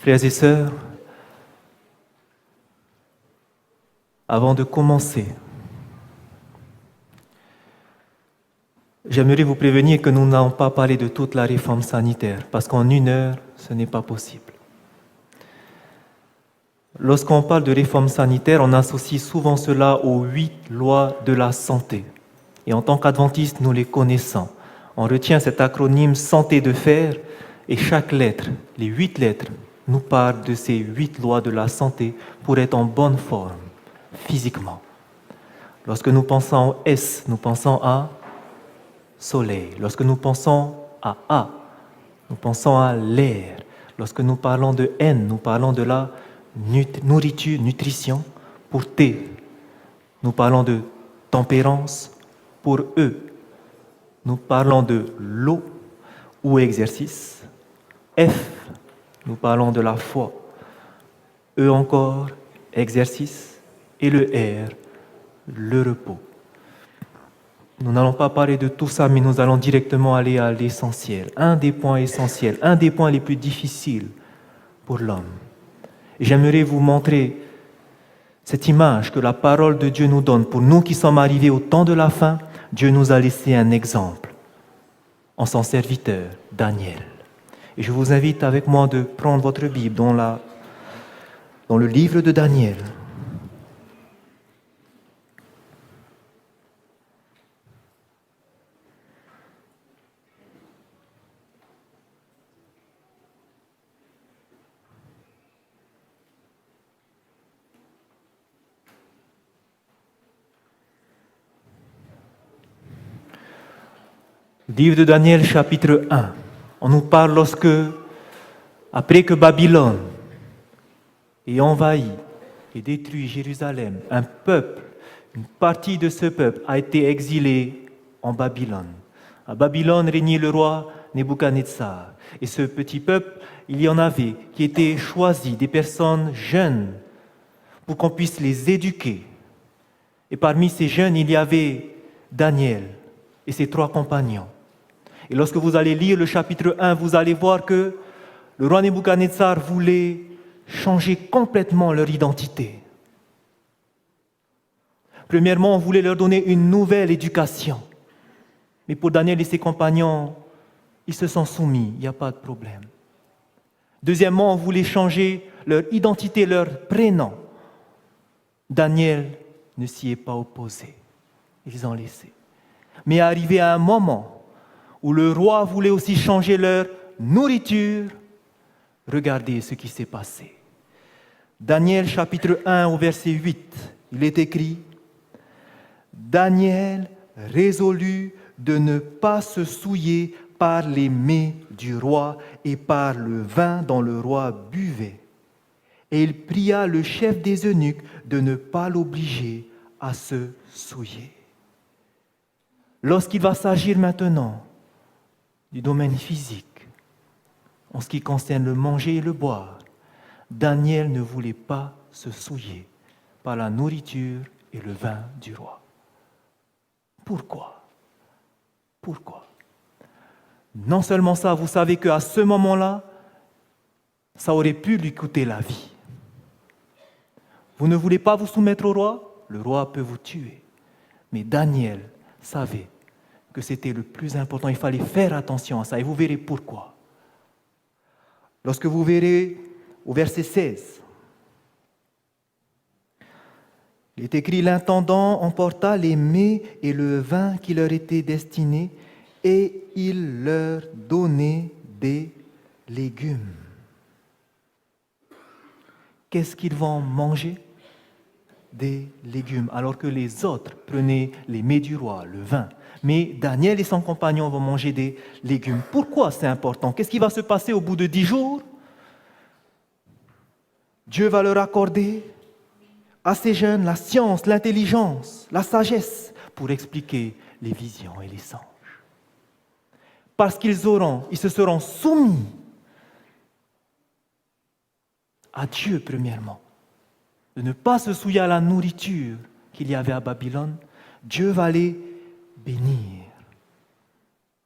Frères et sœurs, avant de commencer, j'aimerais vous prévenir que nous n'allons pas parler de toute la réforme sanitaire, parce qu'en 1 heure, ce n'est pas possible. Lorsqu'on parle de réforme sanitaire, on associe souvent cela aux 8 lois de la santé. Et en tant qu'adventistes, nous les connaissons. On retient cet acronyme santé de fer, et chaque lettre, les 8 lettres, nous parlent de ces 8 lois de la santé pour être en bonne forme, physiquement. Lorsque nous pensons au S, nous pensons à soleil. Lorsque nous pensons à A, nous pensons à l'air. Lorsque nous parlons de N, nous parlons de la nourriture, nutrition. Pour T, nous parlons de tempérance. Pour E, nous parlons de l'eau ou exercice. F, nous parlons de la foi. E encore, exercice. Et le R, le repos. Nous n'allons pas parler de tout ça, mais nous allons directement aller à l'essentiel. Un des points essentiels, un des points les plus difficiles pour l'homme. Et j'aimerais vous montrer cette image que la parole de Dieu nous donne. Pour nous qui sommes arrivés au temps de la fin, Dieu nous a laissé un exemple en son serviteur, Daniel. Et je vous invite avec moi de prendre votre Bible dans le livre de Daniel. Livre de Daniel, chapitre 1. On nous parle après que Babylone ait envahi et détruit Jérusalem, un peuple, une partie de ce peuple a été exilée en Babylone. À Babylone régnait le roi Nebuchadnezzar. Et ce petit peuple, il y en avait qui étaient choisis, des personnes jeunes, pour qu'on puisse les éduquer. Et parmi ces jeunes, il y avait Daniel et ses 3 compagnons. Et lorsque vous allez lire le chapitre 1, vous allez voir que le roi Nebuchadnezzar voulait changer complètement leur identité. Premièrement, on voulait leur donner une nouvelle éducation. Mais pour Daniel et ses compagnons, ils se sont soumis, il n'y a pas de problème. Deuxièmement, on voulait changer leur identité, leur prénom. Daniel ne s'y est pas opposé. Ils ont laissé. Mais arrivé à un moment où le roi voulait aussi changer leur nourriture, regardez ce qui s'est passé. Daniel chapitre 1 au verset 8, il est écrit « Daniel résolut de ne pas se souiller par les mets du roi et par le vin dont le roi buvait. Et il pria le chef des eunuques de ne pas l'obliger à se souiller. » Lorsqu'il va s'agir maintenant du domaine physique, en ce qui concerne le manger et le boire, Daniel ne voulait pas se souiller par la nourriture et le vin du roi. Pourquoi? Non seulement ça, vous savez qu'à ce moment-là, ça aurait pu lui coûter la vie. Vous ne voulez pas vous soumettre au roi? Le roi peut vous tuer. Mais Daniel savait que c'était le plus important. Il fallait faire attention à ça. Et vous verrez pourquoi. Lorsque vous verrez au verset 16, il est écrit « L'intendant emporta les mets et le vin qui leur étaient destinés, et il leur donnait des légumes. » Qu'est-ce qu'ils vont manger? Des légumes, alors que les autres prenaient les mets du roi, le vin. Mais Daniel et son compagnon vont manger des légumes. Pourquoi c'est important? Qu'est-ce qui va se passer au bout de 10 jours? Dieu va leur accorder à ces jeunes la science, l'intelligence, la sagesse pour expliquer les visions et les songes. Parce ils se seront soumis à Dieu premièrement. De ne pas se souiller à la nourriture qu'il y avait à Babylone, Dieu va les bénir.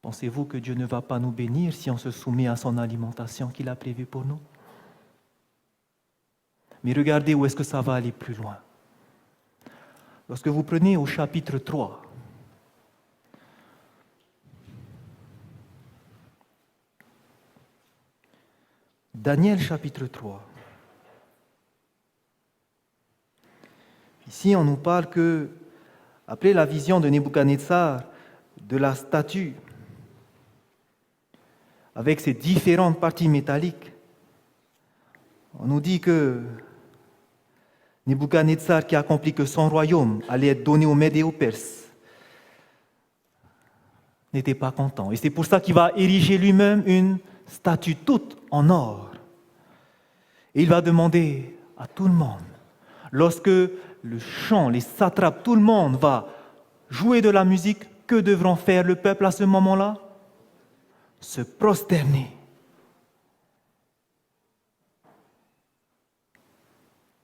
Pensez-vous que Dieu ne va pas nous bénir si on se soumet à son alimentation qu'il a prévue pour nous? Mais regardez où est-ce que ça va aller plus loin. Lorsque vous prenez au chapitre 3, Daniel chapitre 3, ici on nous parle que, après la vision de Nebuchadnezzar, de la statue, avec ses différentes parties métalliques, on nous dit que Nebuchadnezzar, qui a accompli que son royaume allait être donné aux Mèdes et aux Perses, n'était pas content. Et c'est pour ça qu'il va ériger lui-même une statue toute en or. Et il va demander à tout le monde, lorsque le chant, les satrapes, tout le monde va jouer de la musique, que devront faire le peuple à ce moment-là? Se prosterner.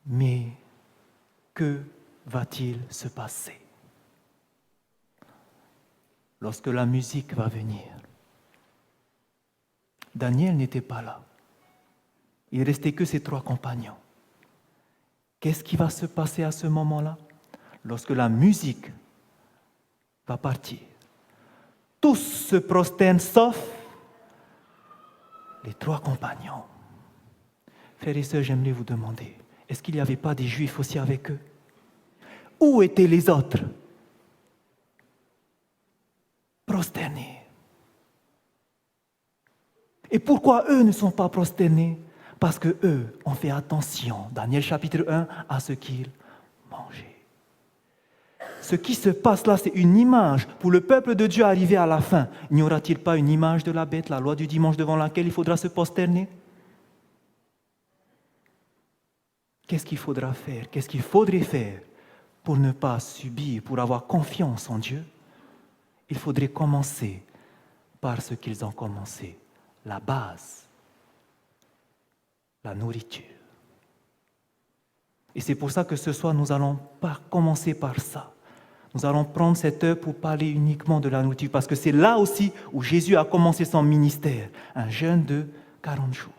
Mais que va-t-il se passer lorsque la musique va venir? Daniel n'était pas là. Il ne restait que ses 3 compagnons. Qu'est-ce qui va se passer à ce moment-là? Lorsque la musique va partir, tous se prosternent sauf les 3 compagnons. Frères et sœurs, j'aimerais vous demander, est-ce qu'il n'y avait pas des Juifs aussi avec eux? Où étaient les autres? Prosternés. Et pourquoi eux ne sont pas prosternés? Parce qu'eux ont fait attention, Daniel chapitre 1, à ce qu'ils mangeaient. Ce qui se passe là, c'est une image. Pour le peuple de Dieu arrivé à la fin, n'y aura-t-il pas une image de la bête, la loi du dimanche devant laquelle il faudra se prosterner? Qu'est-ce qu'il faudra faire? Qu'est-ce qu'il faudrait faire pour ne pas subir, pour avoir confiance en Dieu? Il faudrait commencer par ce qu'ils ont commencé, la base, la nourriture. Et c'est pour ça que ce soir, nous n'allons pas commencer par ça. Nous allons prendre cette heure pour parler uniquement de la nourriture, parce que c'est là aussi où Jésus a commencé son ministère, un jeûne de 40 jours.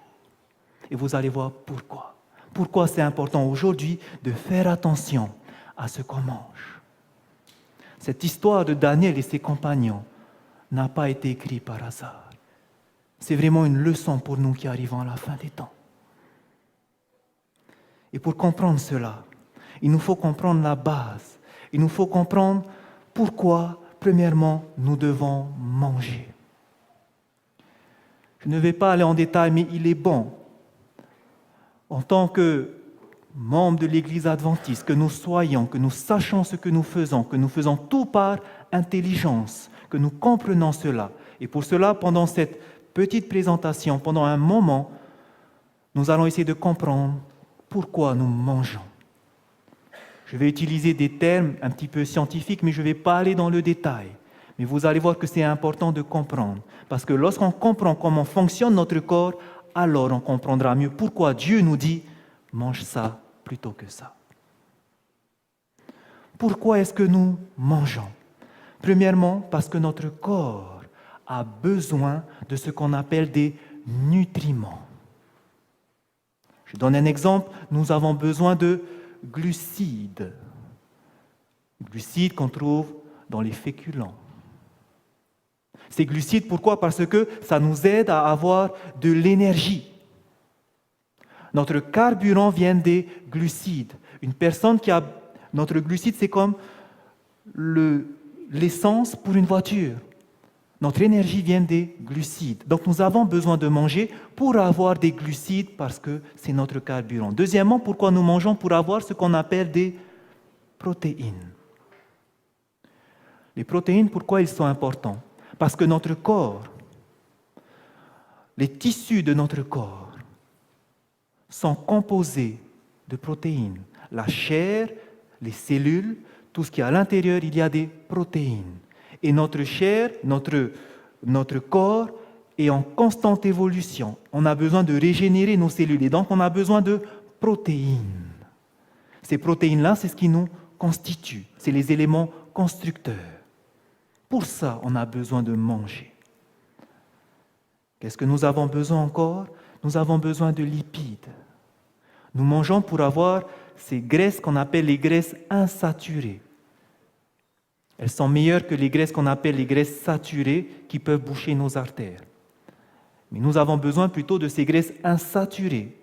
Et vous allez voir pourquoi. Pourquoi c'est important aujourd'hui de faire attention à ce qu'on mange. Cette histoire de Daniel et ses compagnons n'a pas été écrite par hasard. C'est vraiment une leçon pour nous qui arrivons à la fin des temps. Et pour comprendre cela, il nous faut comprendre la base. Il nous faut comprendre pourquoi, premièrement, nous devons manger. Je ne vais pas aller en détail, mais il est bon, en tant que membres de l'Église adventiste, que nous soyons, que nous sachions ce que nous faisons tout par intelligence, que nous comprenons cela. Et pour cela, pendant cette petite présentation, pendant un moment, nous allons essayer de comprendre pourquoi nous mangeons. Je vais utiliser des termes un petit peu scientifiques, mais je ne vais pas aller dans le détail. Mais vous allez voir que c'est important de comprendre. Parce que lorsqu'on comprend comment fonctionne notre corps, alors on comprendra mieux pourquoi Dieu nous dit « mange ça plutôt que ça ». Pourquoi est-ce que nous mangeons? Premièrement, parce que notre corps a besoin de ce qu'on appelle des nutriments. Je donne un exemple, nous avons besoin de glucides. Glucides qu'on trouve dans les féculents. Ces glucides, pourquoi? Parce que ça nous aide à avoir de l'énergie. Notre carburant vient des glucides. Une personne qui a... Notre glucide, c'est comme l'essence pour une voiture. Notre énergie vient des glucides. Donc nous avons besoin de manger pour avoir des glucides parce que c'est notre carburant. Deuxièmement, pourquoi nous mangeons? Pour avoir ce qu'on appelle des protéines. Les protéines, pourquoi ils sont importants? Parce que notre corps, les tissus de notre corps sont composés de protéines. La chair, les cellules, tout ce qui est à l'intérieur, il y a des protéines. Et notre chair, notre corps est en constante évolution. On a besoin de régénérer nos cellules et donc on a besoin de protéines. Ces protéines-là, c'est ce qui nous constitue, c'est les éléments constructeurs. Pour ça, on a besoin de manger. Qu'est-ce que nous avons besoin encore? Nous avons besoin de lipides. Nous mangeons pour avoir ces graisses qu'on appelle les graisses insaturées. Elles sont meilleures que les graisses qu'on appelle les graisses saturées qui peuvent boucher nos artères. Mais nous avons besoin plutôt de ces graisses insaturées.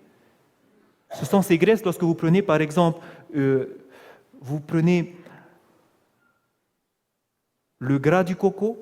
Ce sont ces graisses, lorsque vous prenez par exemple, vous prenez le gras du coco,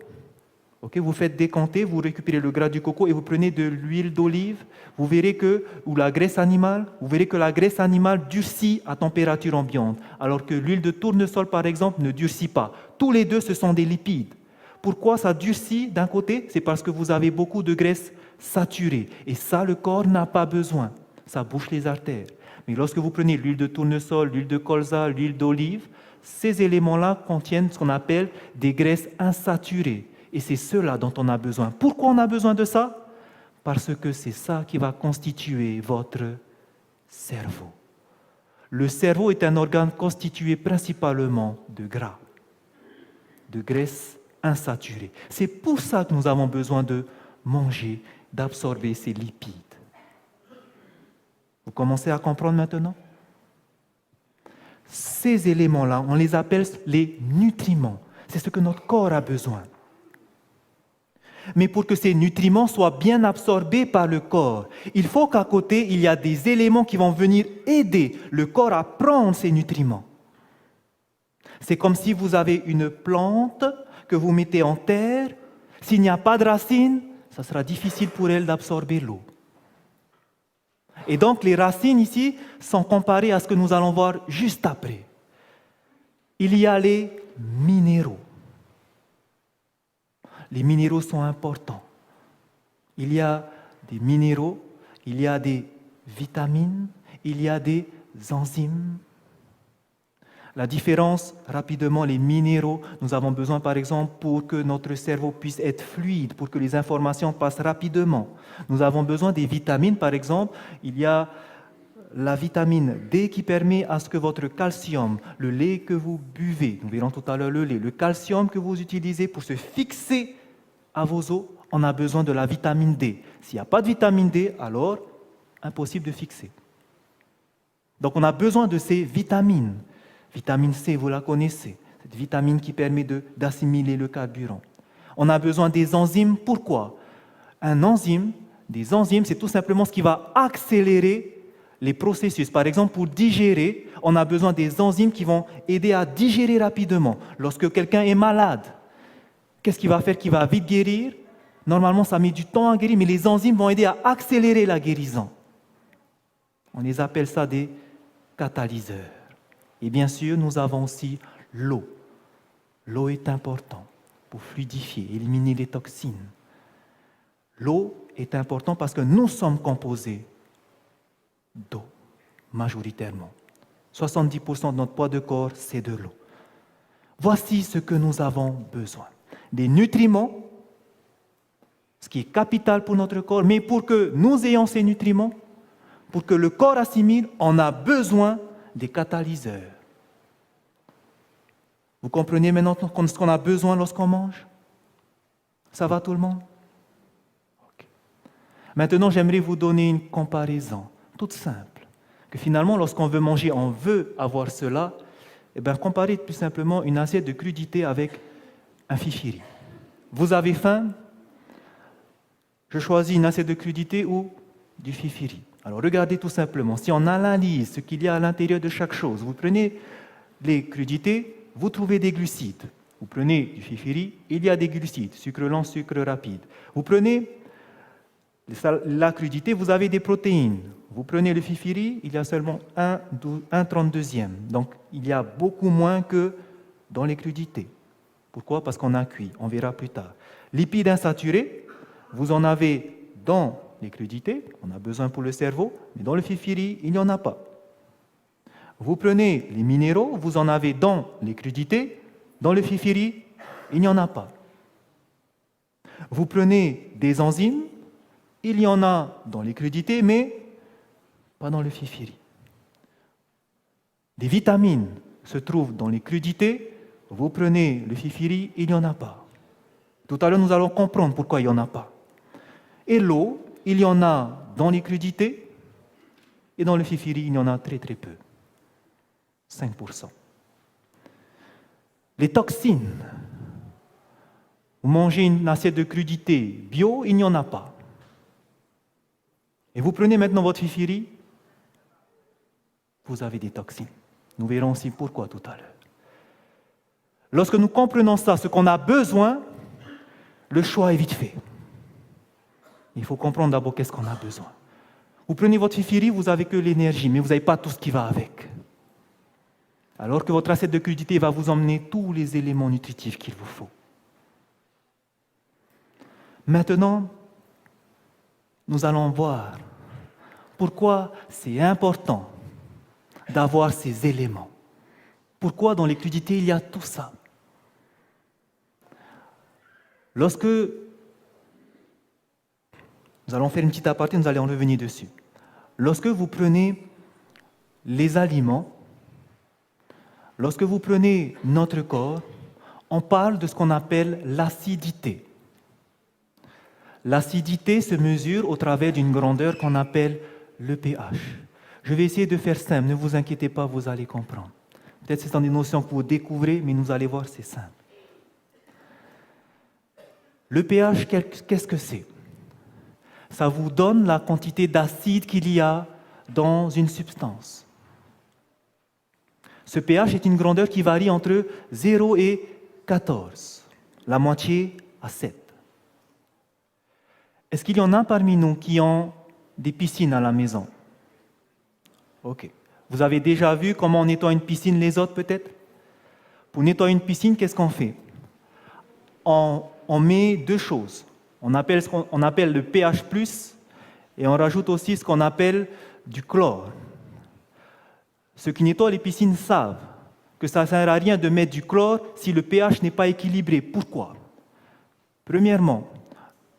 vous faites décanter, vous récupérez le gras du coco et vous prenez de l'huile d'olive, vous verrez que, ou la graisse animale, vous verrez que la graisse animale durcit à température ambiante, alors que l'huile de tournesol, par exemple, ne durcit pas. Tous les deux, ce sont des lipides. Pourquoi ça durcit d'un côté? C'est parce que vous avez beaucoup de graisse saturée. Et ça, le corps n'a pas besoin. Ça bouche les artères. Mais lorsque vous prenez l'huile de tournesol, l'huile de colza, l'huile d'olive, ces éléments-là contiennent ce qu'on appelle des graisses insaturées. Et c'est cela dont on a besoin. Pourquoi on a besoin de ça? Parce que c'est ça qui va constituer votre cerveau. Le cerveau est un organe constitué principalement de gras, de graisses insaturées. C'est pour ça que nous avons besoin de manger, d'absorber ces lipides. Vous commencez à comprendre maintenant? Ces éléments-là, on les appelle les nutriments. C'est ce que notre corps a besoin. Mais pour que ces nutriments soient bien absorbés par le corps, il faut qu'à côté, il y a des éléments qui vont venir aider le corps à prendre ces nutriments. C'est comme si vous avez une plante que vous mettez en terre. S'il n'y a pas de racines, ça sera difficile pour elle d'absorber l'eau. Et donc, les racines ici sont comparées à ce que nous allons voir juste après. Il y a les minéraux. Les minéraux sont importants. Il y a des minéraux, il y a des vitamines, il y a des enzymes. La différence, rapidement, les minéraux, nous avons besoin, par exemple, pour que notre cerveau puisse être fluide, pour que les informations passent rapidement. Nous avons besoin des vitamines, par exemple. Il y a la vitamine D qui permet à ce que votre calcium, le lait que vous buvez, nous verrons tout à l'heure le lait, le calcium que vous utilisez pour se fixer à vos os, on a besoin de la vitamine D. S'il n'y a pas de vitamine D, alors impossible de fixer. Donc on a besoin de ces vitamines. Vitamine C, vous la connaissez, cette vitamine qui permet d'assimiler le carburant. On a besoin des enzymes, pourquoi? Des enzymes, c'est tout simplement ce qui va accélérer les processus. Par exemple, pour digérer, on a besoin des enzymes qui vont aider à digérer rapidement. Lorsque quelqu'un est malade, qu'est-ce qu'il va faire qui va vite guérir? Normalement, ça met du temps à guérir, mais les enzymes vont aider à accélérer la guérison. On les appelle ça des catalyseurs. Et bien sûr, nous avons aussi l'eau. L'eau est importante pour fluidifier, éliminer les toxines. L'eau est importante parce que nous sommes composés d'eau, majoritairement. 70% de notre poids de corps, c'est de l'eau. Voici ce que nous avons besoin. Des nutriments, ce qui est capital pour notre corps, mais pour que nous ayons ces nutriments, pour que le corps assimile, on a besoin des catalyseurs. Vous comprenez maintenant ce qu'on a besoin lorsqu'on mange? Ça va tout le monde? Okay. Maintenant, j'aimerais vous donner une comparaison toute simple. Que finalement, lorsqu'on veut manger, on veut avoir cela. Eh bien, comparez plus simplement une assiette de crudité avec un fifiri. Vous avez faim? Je choisis une assiette de crudité ou du fifiri. Alors, regardez tout simplement. Si on analyse ce qu'il y a à l'intérieur de chaque chose, vous prenez les crudités, vous trouvez des glucides. Vous prenez du fifiri, il y a des glucides, sucre lent, sucre rapide. Vous prenez la crudité, vous avez des protéines. Vous prenez le fifiri, il y a seulement un 32e. Donc, il y a beaucoup moins que dans les crudités. Pourquoi? Parce qu'on a cuit, on verra plus tard. Lipides insaturés, vous en avez dans les crudités, on a besoin pour le cerveau, mais dans le fifiri, il n'y en a pas. Vous prenez les minéraux, vous en avez dans les crudités, dans le fifiri, il n'y en a pas. Vous prenez des enzymes, il y en a dans les crudités, mais pas dans le fifiri. Des vitamines se trouvent dans les crudités, vous prenez le fifiri, il n'y en a pas. Tout à l'heure, nous allons comprendre pourquoi il n'y en a pas. Et l'eau, il y en a dans les crudités, Et dans le fifiri, il y en a très très peu, 5%. Les toxines, vous mangez une assiette de crudité bio, il n'y en a pas. Et vous prenez maintenant votre fifiri, vous avez des toxines. Nous verrons aussi pourquoi tout à l'heure. Lorsque nous comprenons ça, ce qu'on a besoin, le choix est vite fait. Il faut comprendre d'abord qu'est-ce qu'on a besoin. Vous prenez votre fifiri, vous n'avez que l'énergie, mais vous n'avez pas tout ce qui va avec. Alors que votre assiette de crudité va vous emmener tous les éléments nutritifs qu'il vous faut. Maintenant, nous allons voir pourquoi c'est important d'avoir ces éléments. Pourquoi dans les crudités il y a tout ça. Lorsque nous allons faire une petite aparté, nous allons revenir dessus. Lorsque vous prenez les aliments, lorsque vous prenez notre corps, on parle de ce qu'on appelle l'acidité. L'acidité se mesure au travers d'une grandeur qu'on appelle le pH. Je vais essayer de faire simple, ne vous inquiétez pas, vous allez comprendre. Peut-être que ce sont des notions que vous découvrez, mais nous allons voir, c'est simple. Le pH, qu'est-ce que c'est? Ça vous donne la quantité d'acide qu'il y a dans une substance. Ce pH est une grandeur qui varie entre 0 et 14, la moitié à 7. Est-ce qu'il y en a parmi nous qui ont des piscines à la maison? Ok. Vous avez déjà vu comment on nettoie une piscine, les autres peut-être? Pour nettoyer une piscine, qu'est-ce qu'on fait? On met deux choses. On appelle ce qu'on appelle le pH+, et on rajoute aussi ce qu'on appelle du chlore. Ceux qui nettoient les piscines savent que ça ne sert à rien de mettre du chlore si le pH n'est pas équilibré. Pourquoi? Premièrement,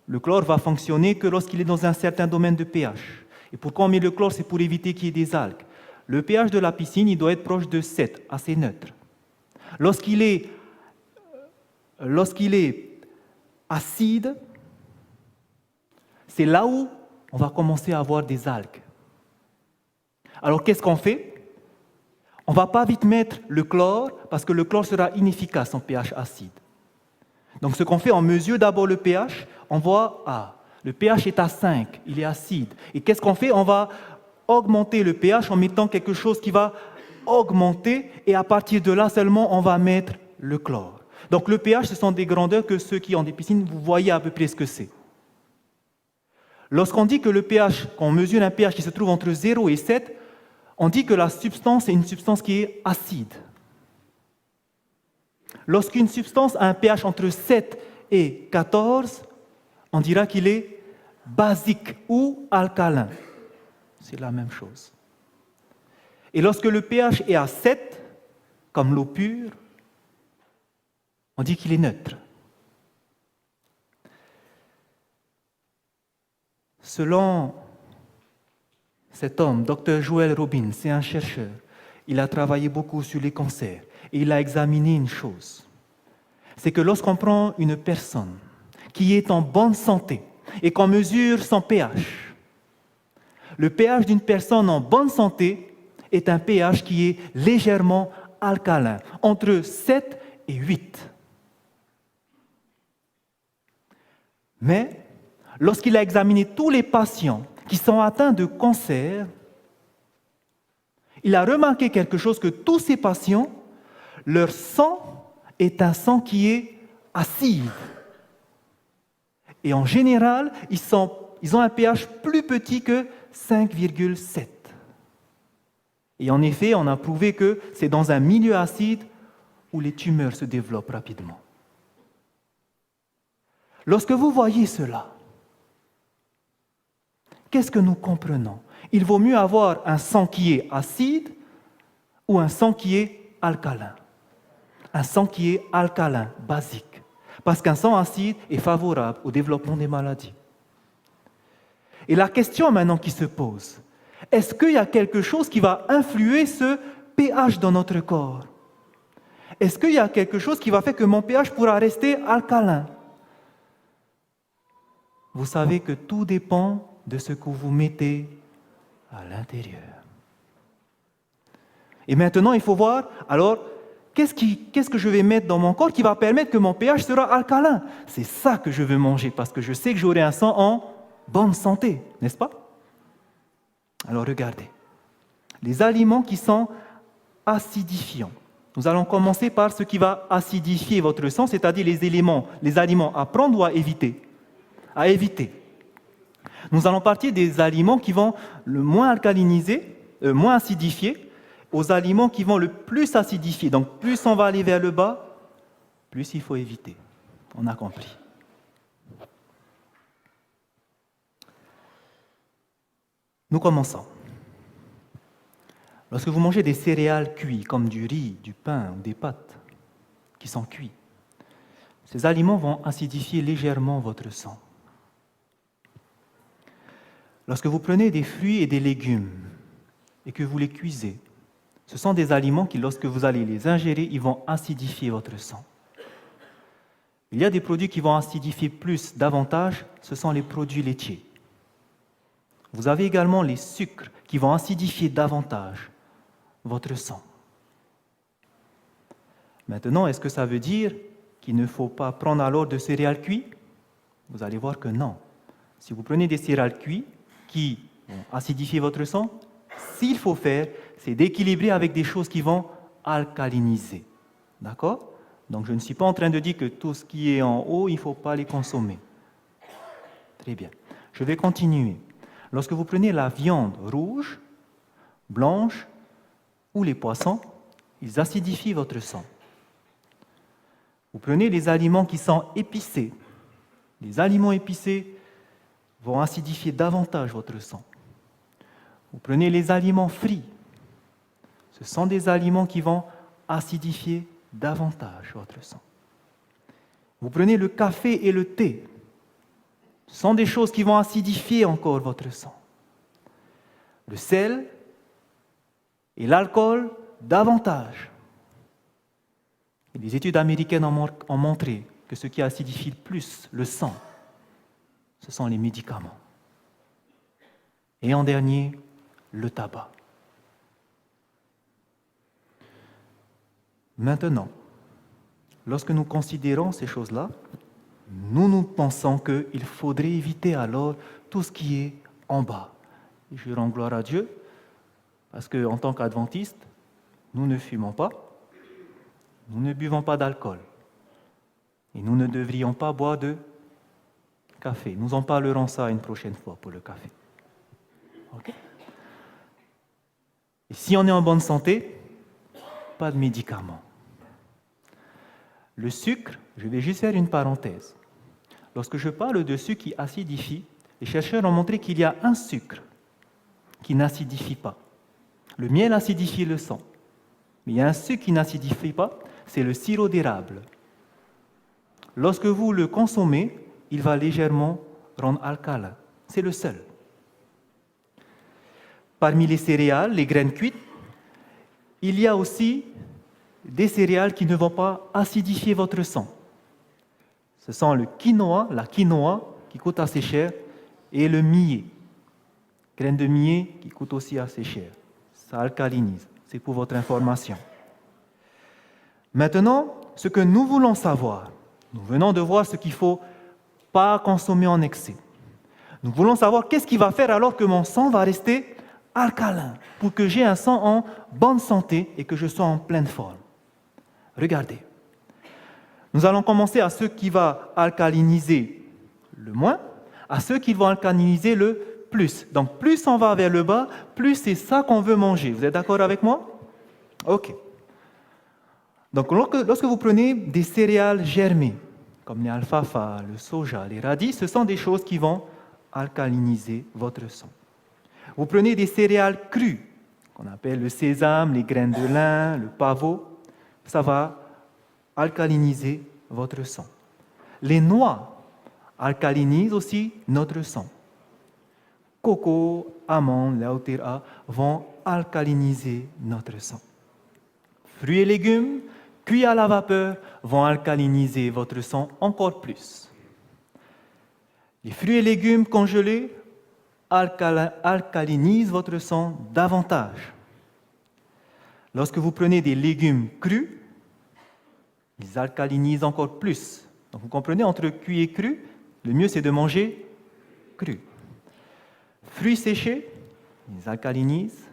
le chlore va fonctionner que lorsqu'il est dans un certain domaine de pH. Et pourquoi on met le chlore? C'est pour éviter qu'il y ait des algues. Le pH de la piscine, il doit être proche de 7, assez neutre. Lorsqu'il est acide, c'est là où on va commencer à avoir des algues. Alors qu'est-ce qu'on fait? On ne va pas vite mettre le chlore parce que le chlore sera inefficace en pH acide. Donc ce qu'on fait, on mesure d'abord le pH, on voit, le pH est à 5, il est acide. Et qu'est-ce qu'on fait? On va augmenter le pH en mettant quelque chose qui va augmenter et à partir de là seulement, on va mettre le chlore. Donc le pH, ce sont des grandeurs que ceux qui ont des piscines, vous voyez à peu près ce que c'est. Lorsqu'on dit que le pH, qu'on mesure un pH qui se trouve entre 0 et 7, on dit que la substance est une substance qui est acide. Lorsqu'une substance a un pH entre 7 et 14, on dira qu'il est basique ou alcalin. C'est la même chose. Et lorsque le pH est à 7, comme l'eau pure, on dit qu'il est neutre. Selon cet homme, Dr. Joel Robbins, c'est un chercheur, il a travaillé beaucoup sur les cancers et il a examiné une chose. C'est que lorsqu'on prend une personne qui est en bonne santé et qu'on mesure son pH, le pH d'une personne en bonne santé est un pH qui est légèrement alcalin, entre 7 et 8. Mais lorsqu'il a examiné tous les patients qui sont atteints de cancer, il a remarqué quelque chose, que tous ces patients, leur sang est un sang qui est acide. Et en général, ils ont un pH plus petit que 5,7. Et en effet, on a prouvé que c'est dans un milieu acide où les tumeurs se développent rapidement. Lorsque vous voyez cela, qu'est-ce que nous comprenons? Il vaut mieux avoir un sang qui est acide ou un sang qui est alcalin. Un sang qui est alcalin, basique. Parce qu'un sang acide est favorable au développement des maladies. Et la question maintenant qui se pose, est-ce qu'il y a quelque chose qui va influer ce pH dans notre corps? Est-ce qu'il y a quelque chose qui va faire que mon pH pourra rester alcalin? Vous savez que tout dépend de ce que vous mettez à l'intérieur. Et maintenant, il faut voir, alors, qu'est-ce que je vais mettre dans mon corps qui va permettre que mon pH sera alcalin? C'est ça que je veux manger, parce que je sais que j'aurai un sang en bonne santé, n'est-ce pas? Alors regardez, les aliments qui sont acidifiants. Nous allons commencer par ce qui va acidifier votre sang, c'est-à-dire les aliments à prendre ou à éviter. À éviter. Nous allons partir des aliments qui vont le moins alcaliniser, moins acidifier, aux aliments qui vont le plus acidifier. Donc plus on va aller vers le bas, plus il faut éviter. On a compris. Nous commençons. Lorsque vous mangez des céréales cuites, comme du riz, du pain ou des pâtes qui sont cuits, ces aliments vont acidifier légèrement votre sang. Lorsque vous prenez des fruits et des légumes et que vous les cuisez, ce sont des aliments qui, lorsque vous allez les ingérer, ils vont acidifier votre sang. Il y a des produits qui vont acidifier davantage, ce sont les produits laitiers. Vous avez également les sucres qui vont acidifier davantage votre sang. Maintenant, est-ce que ça veut dire qu'il ne faut pas prendre alors de céréales cuites? Vous allez voir que non. Si vous prenez des céréales cuites qui vont acidifier votre sang, s'il faut faire, c'est d'équilibrer avec des choses qui vont alcaliniser. D'accord? Donc je ne suis pas en train de dire que tout ce qui est en haut, il ne faut pas les consommer. Très bien. Je vais continuer. Lorsque vous prenez la viande rouge, blanche ou les poissons, ils acidifient votre sang. Vous prenez les aliments qui sont épicés. Les aliments épicés vont acidifier davantage votre sang. Vous prenez les aliments frits. Ce sont des aliments qui vont acidifier davantage votre sang. Vous prenez le café et le thé. Ce sont des choses qui vont acidifier encore votre sang. Le sel et l'alcool, davantage. Et les études américaines ont montré que ce qui acidifie le plus le sang, ce sont les médicaments. Et en dernier, le tabac. Maintenant, lorsque nous considérons ces choses-là, nous pensons qu'il faudrait éviter alors tout ce qui est en bas. Et je rends gloire à Dieu, parce qu'en tant qu'adventistes, nous ne fumons pas, nous ne buvons pas d'alcool, et nous ne devrions pas boire de café. Nous en parlerons ça une prochaine fois pour le café. Okay? Et si on est en bonne santé, pas de médicaments. Le sucre, je vais juste faire une parenthèse. Lorsque je parle de sucre qui acidifie, les chercheurs ont montré qu'il y a un sucre qui n'acidifie pas. Le miel acidifie le sang. Mais il y a un sucre qui n'acidifie pas, c'est le sirop d'érable. Lorsque vous le consommez, il va légèrement rendre alcalin. C'est le seul. Parmi les céréales, les graines cuites, il y a aussi des céréales qui ne vont pas acidifier votre sang. Ce sont la quinoa qui coûte assez cher, et le millet. Graines de millet qui coûtent aussi assez cher. Ça alcalinise. C'est pour votre information. Maintenant, ce que nous voulons savoir, nous venons de voir ce qu'il ne faut pas consommer en excès. Nous voulons savoir qu'est-ce qui va faire alors que mon sang va rester alcalin, pour que j'ai un sang en bonne santé et que je sois en pleine forme. Regardez. Nous allons commencer à ce qui va alcaliniser le moins, à ceux qui vont alcaliniser le plus. Donc plus on va vers le bas, plus c'est ça qu'on veut manger. Vous êtes d'accord avec moi? Ok. Donc lorsque vous prenez des céréales germées, comme les alfalfa, le soja, les radis, ce sont des choses qui vont alcaliniser votre sang. Vous prenez des céréales crues, qu'on appelle le sésame, les graines de lin, le pavot, ça va alcaliniser votre sang. Les noix alcalinisent aussi notre sang. Coco, amandes, lautera vont alcaliniser notre sang. Fruits et légumes cuits à la vapeur vont alcaliniser votre sang encore plus. Les fruits et légumes congelés alcalinise votre sang davantage. Lorsque vous prenez des légumes crus, ils alcalinisent encore plus. Donc vous comprenez, entre cuit et cru, le mieux c'est de manger cru. Fruits séchés, ils alcalinisent,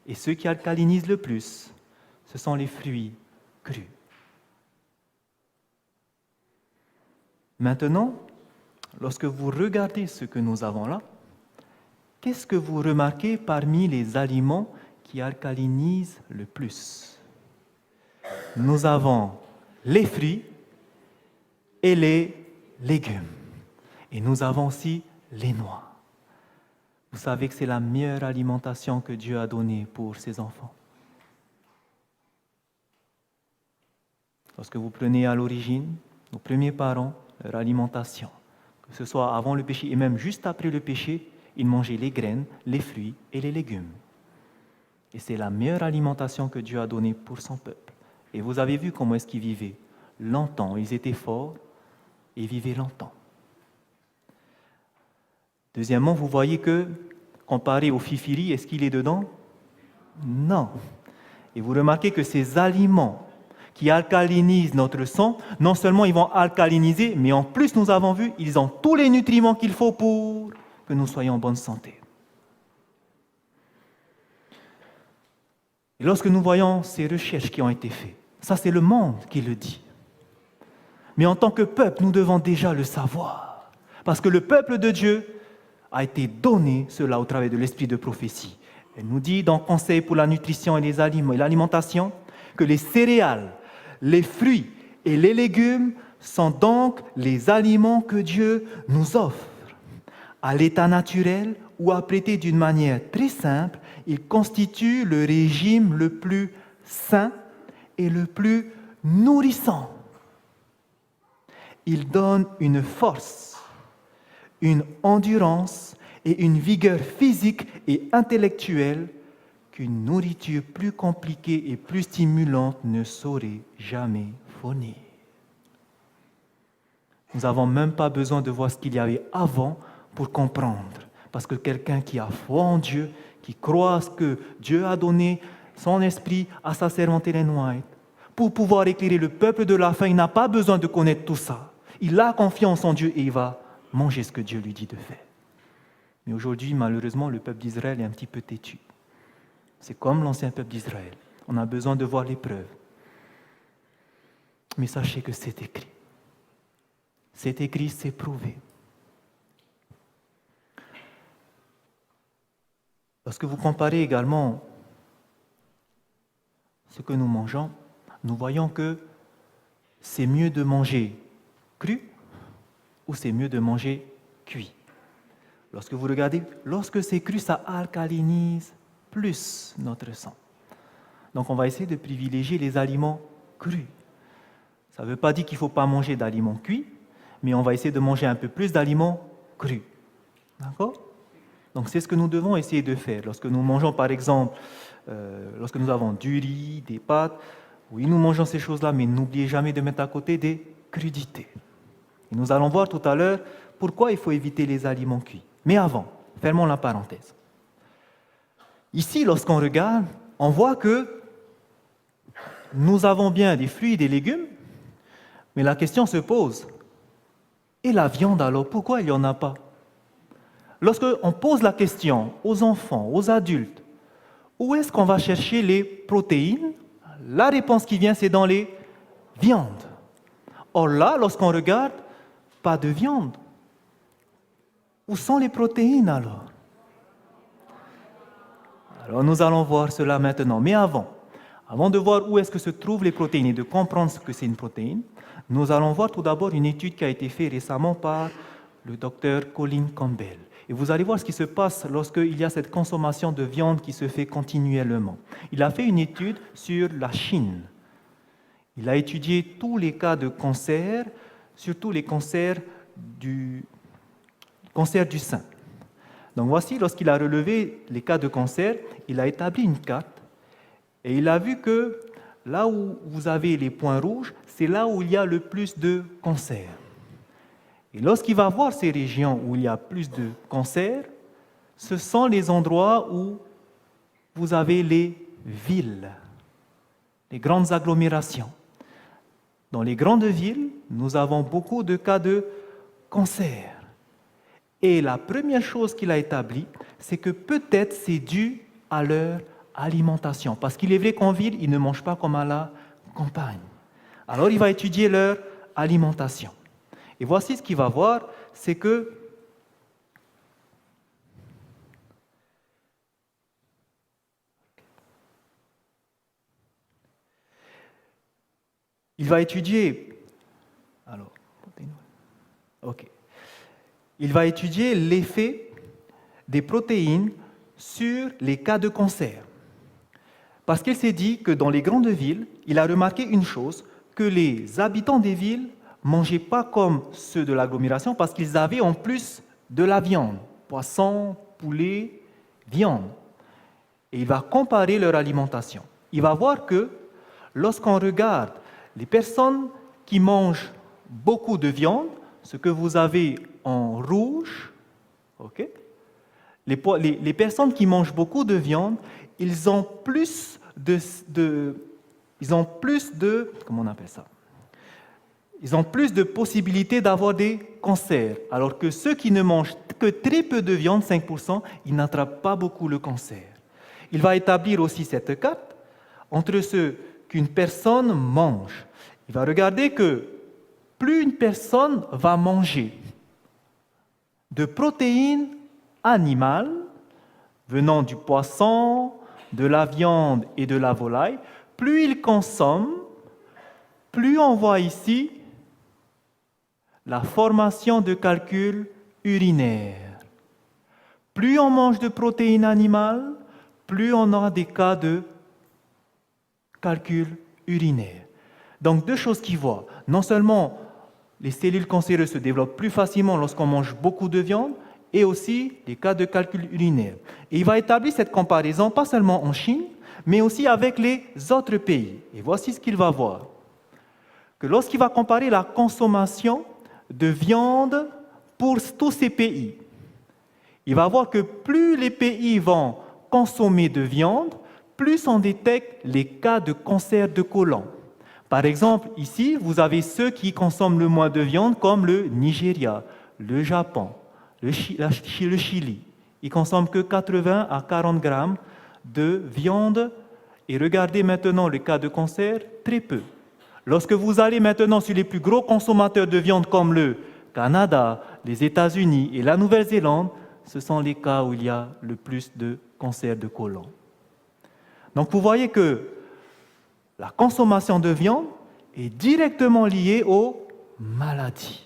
et ceux qui alcalinisent le plus, ce sont les fruits crus. Maintenant, lorsque vous regardez ce que nous avons là, qu'est-ce que vous remarquez parmi les aliments qui alcalinisent le plus? Nous avons les fruits et les légumes. Et nous avons aussi les noix. Vous savez que c'est la meilleure alimentation que Dieu a donnée pour ses enfants. Lorsque vous prenez à l'origine, nos premiers parents, leur alimentation, que ce soit avant le péché et même juste après le péché, ils mangeaient les graines, les fruits et les légumes. Et c'est la meilleure alimentation que Dieu a donnée pour son peuple. Et vous avez vu comment est-ce qu'ils vivaient. Longtemps, ils étaient forts et vivaient longtemps. Deuxièmement, vous voyez que, comparé au fifiri, est-ce qu'il est dedans? Non. Et vous remarquez que ces aliments qui alcalinisent notre sang, non seulement ils vont alcaliniser, mais en plus, nous avons vu, ils ont tous les nutriments qu'il faut pour que nous soyons en bonne santé. Et lorsque nous voyons ces recherches qui ont été faites, ça c'est le monde qui le dit. Mais en tant que peuple, nous devons déjà le savoir. Parce que le peuple de Dieu a été donné cela au travers de l'esprit de prophétie. Elle nous dit dans Conseil pour la nutrition et les aliments et l'alimentation que les céréales, les fruits et les légumes sont donc les aliments que Dieu nous offre. À l'état naturel ou apprêtés d'une manière très simple, ils constituent le régime le plus sain et le plus nourrissant. Ils donnent une force, une endurance et une vigueur physique et intellectuelle qu'une nourriture plus compliquée et plus stimulante ne saurait jamais fournir. Nous n'avons même pas besoin de voir ce qu'il y avait avant pour comprendre. Parce que quelqu'un qui a foi en Dieu, qui croit à ce que Dieu a donné son esprit à sa servante Ellen White, pour pouvoir éclairer le peuple de la fin, il n'a pas besoin de connaître tout ça. Il a confiance en Dieu et il va manger ce que Dieu lui dit de faire. Mais aujourd'hui, malheureusement, le peuple d'Israël est un petit peu têtu. C'est comme l'ancien peuple d'Israël. On a besoin de voir les preuves. Mais sachez que c'est écrit. C'est écrit, c'est prouvé. Lorsque vous comparez également ce que nous mangeons, nous voyons que c'est mieux de manger cru ou c'est mieux de manger cuit. Lorsque vous regardez, lorsque c'est cru, ça alcalinise plus notre sang. Donc on va essayer de privilégier les aliments crus. Ça ne veut pas dire qu'il ne faut pas manger d'aliments cuits, mais on va essayer de manger un peu plus d'aliments crus. D'accord ? Donc c'est ce que nous devons essayer de faire. Lorsque nous mangeons par exemple, lorsque nous avons du riz, des pâtes, oui, nous mangeons ces choses-là, mais n'oubliez jamais de mettre à côté des crudités. Et nous allons voir tout à l'heure pourquoi il faut éviter les aliments cuits. Mais avant, fermons la parenthèse. Ici, lorsqu'on regarde, on voit que nous avons bien des fruits et des légumes, mais la question se pose, et la viande alors, pourquoi il n'y en a pas? Lorsqu'on pose la question aux enfants, aux adultes, où est-ce qu'on va chercher les protéines? La réponse qui vient, c'est dans les viandes. Or là, lorsqu'on regarde, pas de viande. Où sont les protéines alors? Alors nous allons voir cela maintenant. Mais avant de voir où est-ce que se trouvent les protéines et de comprendre ce que c'est une protéine, nous allons voir tout d'abord une étude qui a été faite récemment par le docteur Colin Campbell. Et vous allez voir ce qui se passe lorsqu'il y a cette consommation de viande qui se fait continuellement. Il a fait une étude sur la Chine. Il a étudié tous les cas de cancer, surtout les cancers du sein. Donc voici, lorsqu'il a relevé les cas de cancer, il a établi une carte et il a vu que là où vous avez les points rouges, c'est là où il y a le plus de cancer. Et lorsqu'il va voir ces régions où il y a plus de cancer, ce sont les endroits où vous avez les villes, les grandes agglomérations. Dans les grandes villes, nous avons beaucoup de cas de cancer. Et la première chose qu'il a établie, c'est que peut-être c'est dû à leur alimentation. Parce qu'il est vrai qu'en ville, ils ne mangent pas comme à la campagne. Alors il va étudier leur alimentation. Et voici ce qu'il va voir, c'est que il va étudier l'effet des protéines sur les cas de cancer. Parce qu'il s'est dit que dans les grandes villes, il a remarqué une chose, que les habitants des villes ne mangeaient pas comme ceux de l'agglomération parce qu'ils avaient en plus de la viande, poisson, poulet, viande. Et il va comparer leur alimentation. Il va voir que lorsqu'on regarde les personnes qui mangent beaucoup de viande, ce que vous avez en rouge, les personnes qui mangent beaucoup de viande, ils ont plus de possibilités d'avoir des cancers, alors que ceux qui ne mangent que très peu de viande, 5%, ils n'attrapent pas beaucoup le cancer. Il va établir aussi cette carte entre ce qu'une personne mange. Il va regarder que plus une personne va manger de protéines animales venant du poisson, de la viande et de la volaille, plus il consomme, plus on voit ici la formation de calculs urinaires. Plus on mange de protéines animales, plus on aura des cas de calculs urinaires. Donc deux choses qu'il voit. Non seulement les cellules cancéreuses se développent plus facilement lorsqu'on mange beaucoup de viande, et aussi les cas de calcul urinaire. Et il va établir cette comparaison, pas seulement en Chine, mais aussi avec les autres pays. Et voici ce qu'il va voir. Que lorsqu'il va comparer la consommation de viande pour tous ces pays, il va voir que plus les pays vont consommer de viande, plus on détecte les cas de cancer de côlon. Par exemple, ici, vous avez ceux qui consomment le moins de viande, comme le Nigeria, le Japon, le Chili. Ils ne consomment que 80 à 40 grammes de viande. Et regardez maintenant le cas de cancer, très peu. Lorsque vous allez maintenant sur les plus gros consommateurs de viande comme le Canada, les États-Unis et la Nouvelle-Zélande, ce sont les cas où il y a le plus de cancer de côlon. Donc vous voyez que la consommation de viande est directement liée aux maladies.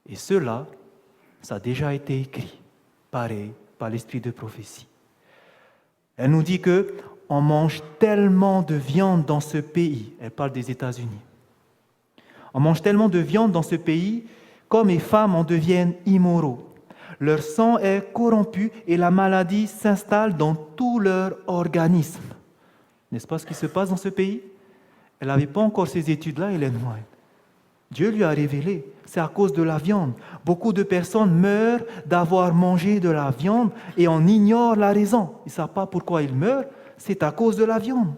Et cela, ça a déjà été écrit, pareil, par l'esprit de prophétie. Elle nous dit qu'on mange tellement de viande dans ce pays, elle parle des États-Unis. On mange tellement de viande dans ce pays qu'hommes et femmes en deviennent immoraux. Leur sang est corrompu et la maladie s'installe dans tout leur organisme. N'est-ce pas ce qui se passe dans ce pays? Elle n'avait pas encore ces études-là, Ellen White. Dieu lui a révélé, c'est à cause de la viande. Beaucoup de personnes meurent d'avoir mangé de la viande et on ignore la raison. Ils ne savent pas pourquoi ils meurent, c'est à cause de la viande.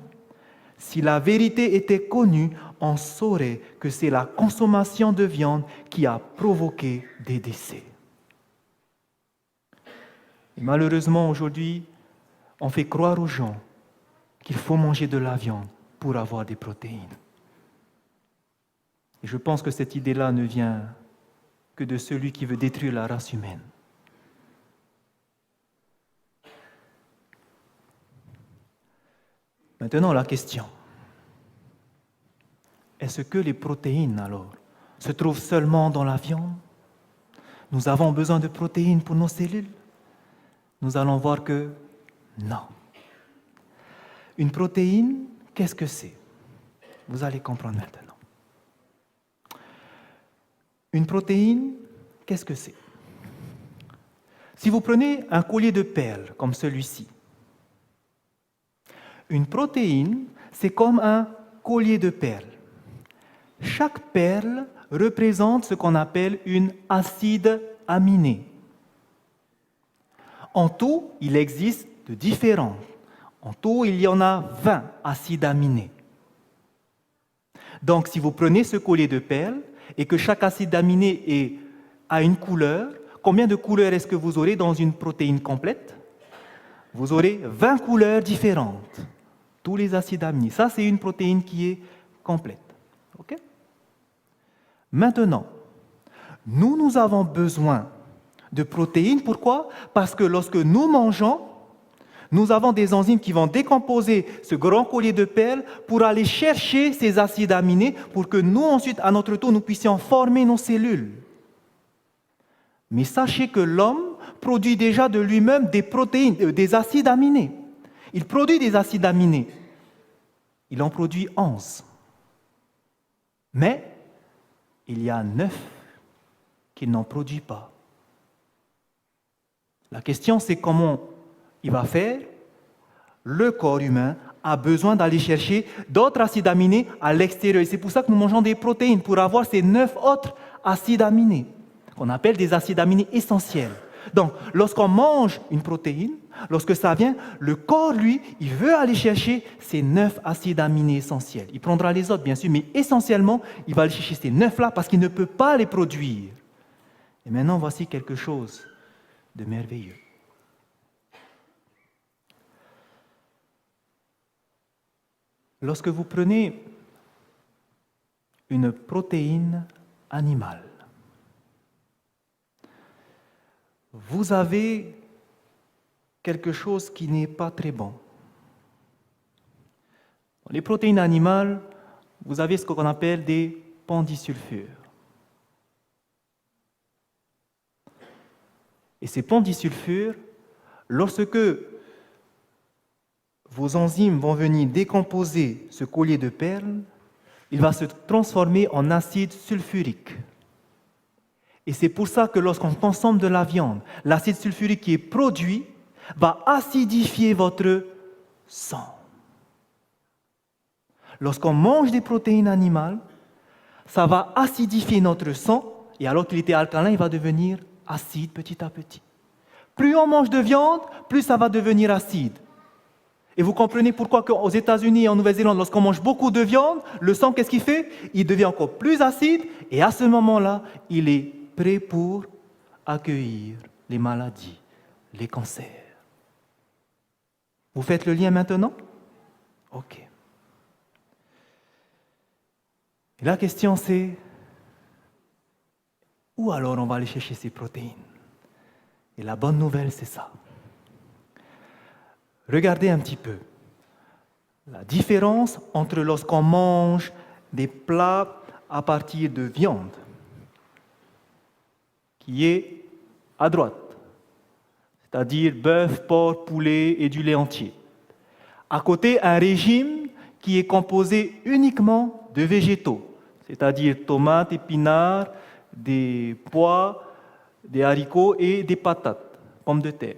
Si la vérité était connue, on saurait que c'est la consommation de viande qui a provoqué des décès. Et malheureusement, aujourd'hui, on fait croire aux gens qu'il faut manger de la viande pour avoir des protéines. Et je pense que cette idée-là ne vient que de celui qui veut détruire la race humaine. Maintenant, la question. Est-ce que les protéines, alors, se trouvent seulement dans la viande? Nous avons besoin de protéines pour nos cellules? Nous allons voir que non. Une protéine, qu'est-ce que c'est? Vous allez comprendre maintenant. Une protéine, qu'est-ce que c'est? Si vous prenez un collier de perles comme celui-ci, une protéine, c'est comme un collier de perles. Chaque perle représente ce qu'on appelle une acide aminés. En tout, il existe de différents. En tout, il y en a 20 acides aminés. Donc, si vous prenez ce collier de perles et que chaque acide aminé a une couleur, combien de couleurs est-ce que vous aurez dans une protéine complète? Vous aurez 20 couleurs différentes. Tous les acides aminés. Ça, c'est une protéine qui est complète. Okay? Maintenant, nous avons besoin de protéines. Pourquoi? Parce que lorsque nous mangeons, nous avons des enzymes qui vont décomposer ce grand collier de perles pour aller chercher ces acides aminés pour que nous, ensuite, à notre tour, nous puissions former nos cellules. Mais sachez que l'homme produit déjà de lui-même des protéines, des acides aminés. Il produit des acides aminés. Il en produit 11. Mais il y a 9 qu'il n'en produit pas. La question, c'est comment il va faire. Le corps humain a besoin d'aller chercher d'autres acides aminés à l'extérieur. Et c'est pour ça que nous mangeons des protéines, pour avoir ces 9 autres acides aminés, qu'on appelle des acides aminés essentiels. Donc, lorsqu'on mange une protéine, lorsque ça vient, le corps, lui, il veut aller chercher ces 9 acides aminés essentiels. Il prendra les autres, bien sûr, mais essentiellement, il va aller chercher ces 9-là parce qu'il ne peut pas les produire. Et maintenant, voici quelque chose de merveilleux. Lorsque vous prenez une protéine animale, vous avez quelque chose qui n'est pas très bon. Dans les protéines animales, vous avez ce qu'on appelle des pendisulfures. Et ces pendisulfures, lorsque vos enzymes vont venir décomposer ce collier de perles, il va se transformer en acide sulfurique. Et c'est pour ça que lorsqu'on consomme de la viande, l'acide sulfurique qui est produit va acidifier votre sang. Lorsqu'on mange des protéines animales, ça va acidifier notre sang, et alors qu'il était alcalin, il va devenir acide petit à petit. Plus on mange de viande, plus ça va devenir acide. Et vous comprenez pourquoi aux États-Unis et en Nouvelle-Zélande, lorsqu'on mange beaucoup de viande, le sang, qu'est-ce qu'il fait? Il devient encore plus acide, et à ce moment-là, il est prêt pour accueillir les maladies, les cancers. Vous faites le lien maintenant? OK. Et la question c'est, où alors on va aller chercher ces protéines? Et la bonne nouvelle, c'est ça. Regardez un petit peu la différence entre lorsqu'on mange des plats à partir de viande, qui est à droite, c'est-à-dire bœuf, porc, poulet et du lait entier. À côté, un régime qui est composé uniquement de végétaux, c'est-à-dire tomates, épinards, des pois, des haricots et des patates, pommes de terre.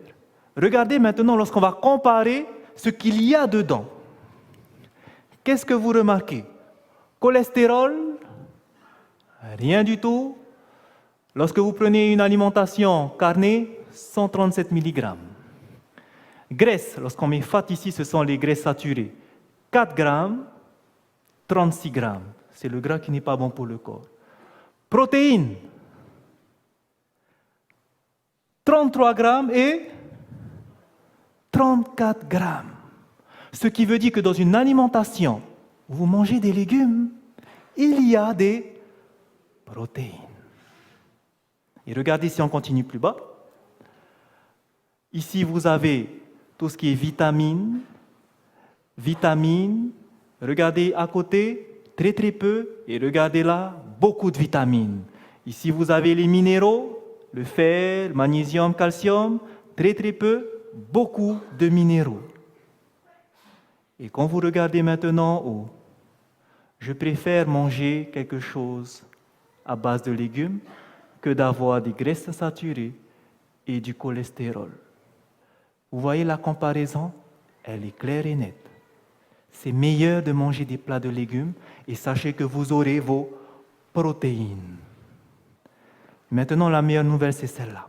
Regardez maintenant lorsqu'on va comparer ce qu'il y a dedans. Qu'est-ce que vous remarquez? Cholestérol? Rien du tout. Lorsque vous prenez une alimentation carnée, 137 mg. Graisse, lorsqu'on met fat ici, ce sont les graisses saturées. 4 grammes, 36 grammes. C'est le gras qui n'est pas bon pour le corps. Protéines, 33 grammes et 34 grammes. Ce qui veut dire que dans une alimentation où vous mangez des légumes, il y a des protéines. Et regardez si on continue plus bas. Ici, vous avez tout ce qui est vitamines. Regardez à côté, très très peu. Et regardez là, beaucoup de vitamines. Ici, vous avez les minéraux, le fer, le magnésium, calcium, très très peu, beaucoup de minéraux. Et quand vous regardez maintenant, je préfère manger quelque chose à base de légumes que d'avoir des graisses saturées et du cholestérol. Vous voyez la comparaison? Elle est claire et nette. C'est meilleur de manger des plats de légumes et sachez que vous aurez vos protéines. Maintenant, la meilleure nouvelle, c'est celle-là.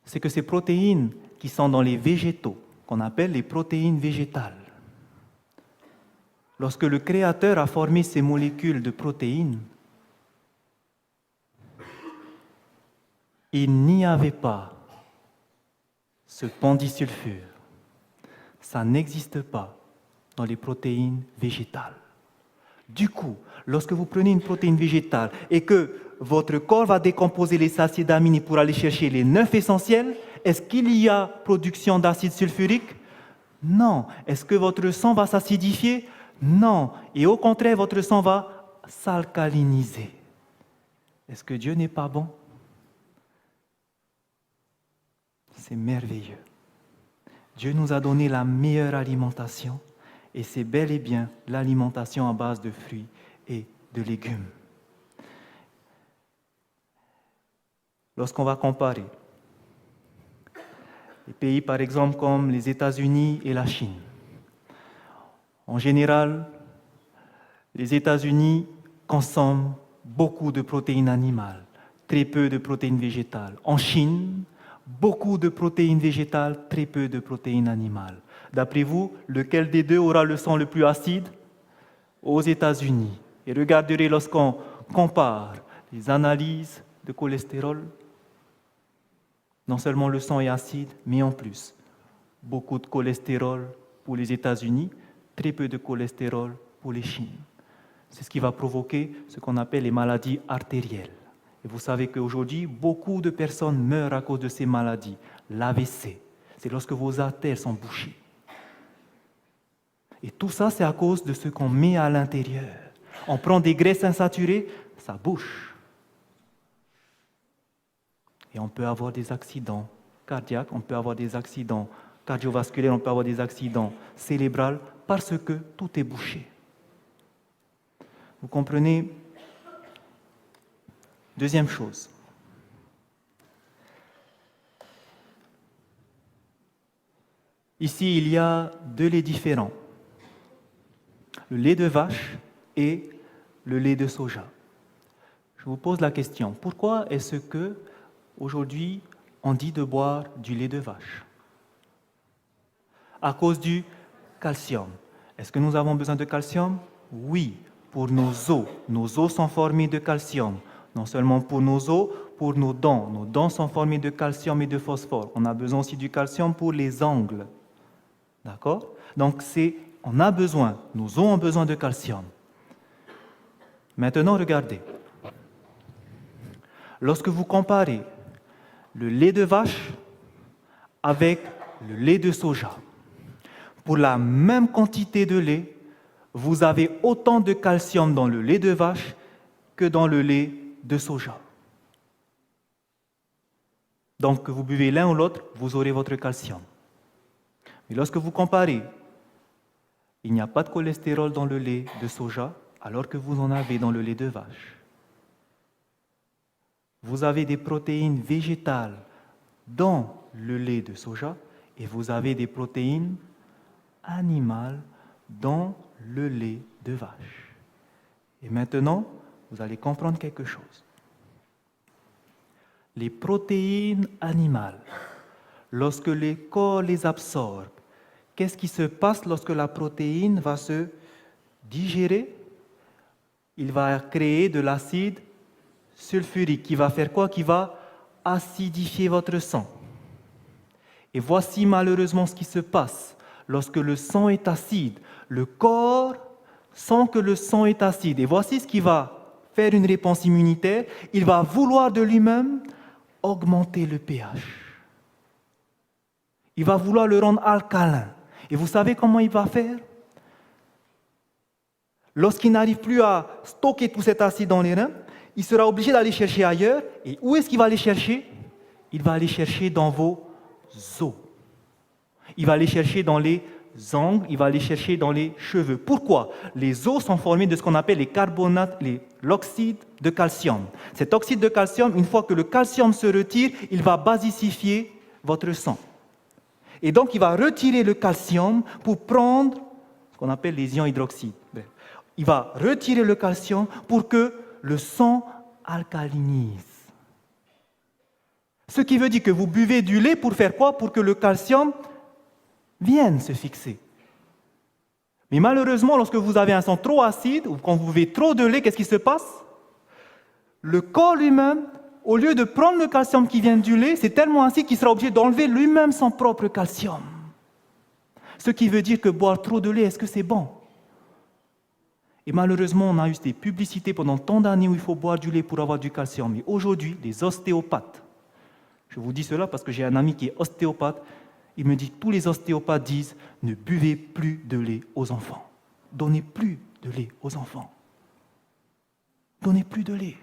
C'est que ces protéines qui sont dans les végétaux, qu'on appelle les protéines végétales, lorsque le Créateur a formé ces molécules de protéines, il n'y avait pas ce pendisulfure. Ça n'existe pas dans les protéines végétales. Du coup, lorsque vous prenez une protéine végétale et que votre corps va décomposer les acides aminés pour aller chercher les 9 essentiels, est-ce qu'il y a production d'acide sulfurique? Non. Est-ce que votre sang va s'acidifier? Non. Et au contraire, votre sang va s'alcaliniser. Est-ce que Dieu n'est pas bon? C'est merveilleux. Dieu nous a donné la meilleure alimentation et c'est bel et bien l'alimentation à base de fruits et de légumes. Lorsqu'on va comparer les pays, par exemple, comme les États-Unis et la Chine, en général, les États-Unis consomment beaucoup de protéines animales, très peu de protéines végétales. En Chine, beaucoup de protéines végétales, très peu de protéines animales. D'après vous, lequel des deux aura le sang le plus acide? Aux États-Unis. Et regarderez lorsqu'on compare les analyses de cholestérol, non seulement le sang est acide, mais en plus, beaucoup de cholestérol pour les États-Unis, très peu de cholestérol pour les Chines. C'est ce qui va provoquer ce qu'on appelle les maladies artérielles. Et vous savez qu'aujourd'hui, beaucoup de personnes meurent à cause de ces maladies. L'AVC, c'est lorsque vos artères sont bouchées. Et tout ça, c'est à cause de ce qu'on met à l'intérieur. On prend des graisses insaturées, ça bouche. Et on peut avoir des accidents cardiaques, on peut avoir des accidents cardiovasculaires, on peut avoir des accidents cérébraux parce que tout est bouché. Vous comprenez? Deuxième chose. Ici, il y a deux laits différents. Le lait de vache et le lait de soja. Je vous pose la question, pourquoi est-ce que aujourd'hui on dit de boire du lait de vache? À cause du calcium. Est-ce que nous avons besoin de calcium? Oui, pour nos os. Nos os sont formés de calcium. Non seulement pour nos os, pour nos dents. Nos dents sont formées de calcium et de phosphore. On a besoin aussi du calcium pour les ongles. D'accord? Donc on a besoin, nos os ont besoin de calcium. Maintenant, regardez. Lorsque vous comparez le lait de vache avec le lait de soja, pour la même quantité de lait, vous avez autant de calcium dans le lait de vache que dans le lait de soja. Donc, que vous buvez l'un ou l'autre, vous aurez votre calcium. Mais lorsque vous comparez, il n'y a pas de cholestérol dans le lait de soja, alors que vous en avez dans le lait de vache. Vous avez des protéines végétales dans le lait de soja et vous avez des protéines animales dans le lait de vache. Et maintenant, vous allez comprendre quelque chose. Les protéines animales, lorsque le corps les absorbe, qu'est-ce qui se passe lorsque la protéine va se digérer? Il va créer de l'acide sulfurique qui va faire quoi? Qui va acidifier votre sang. Et voici malheureusement ce qui se passe. Lorsque le sang est acide, le corps sent que le sang est acide. Et voici ce qui va faire une réponse immunitaire. Il va vouloir de lui-même augmenter le pH. Il va vouloir le rendre alcalin. Et vous savez comment il va faire? Lorsqu'il n'arrive plus à stocker tout cet acide dans les reins, il sera obligé d'aller chercher ailleurs. Et où est-ce qu'il va aller chercher? Il va aller chercher dans vos os. Il va aller chercher dans les ongles, il va aller chercher dans les cheveux. Pourquoi? Les os sont formés de ce qu'on appelle les carbonates, l'oxyde de calcium. Cet oxyde de calcium, une fois que le calcium se retire, il va basicifier votre sang. Et donc, il va retirer le calcium pour prendre ce qu'on appelle les ions hydroxydes. Il va retirer le calcium pour que le sang alcalinise. Ce qui veut dire que vous buvez du lait pour faire quoi? Pour que le calcium vienne se fixer. Mais malheureusement, lorsque vous avez un sang trop acide ou quand vous buvez trop de lait, qu'est-ce qui se passe? Le corps lui-même, au lieu de prendre le calcium qui vient du lait, c'est tellement acide qu'il sera obligé d'enlever lui-même son propre calcium. Ce qui veut dire que boire trop de lait, est-ce que c'est bon? Et malheureusement, on a eu des publicités pendant tant d'années où il faut boire du lait pour avoir du calcium. Mais aujourd'hui, les ostéopathes, je vous dis cela parce que j'ai un ami qui est ostéopathe, il me dit, tous les ostéopathes disent, ne buvez plus de lait aux enfants. Donnez plus de lait aux enfants. Donnez plus de lait.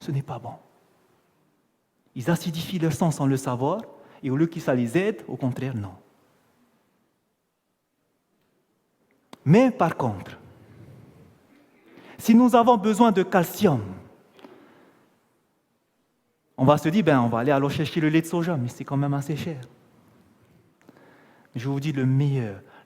Ce n'est pas bon. Ils acidifient leur sang sans le savoir, et au lieu que ça les aide, au contraire, non. Mais par contre, si nous avons besoin de calcium, on va se dire, on va aller chercher le lait de soja, mais c'est quand même assez cher. Je vous dis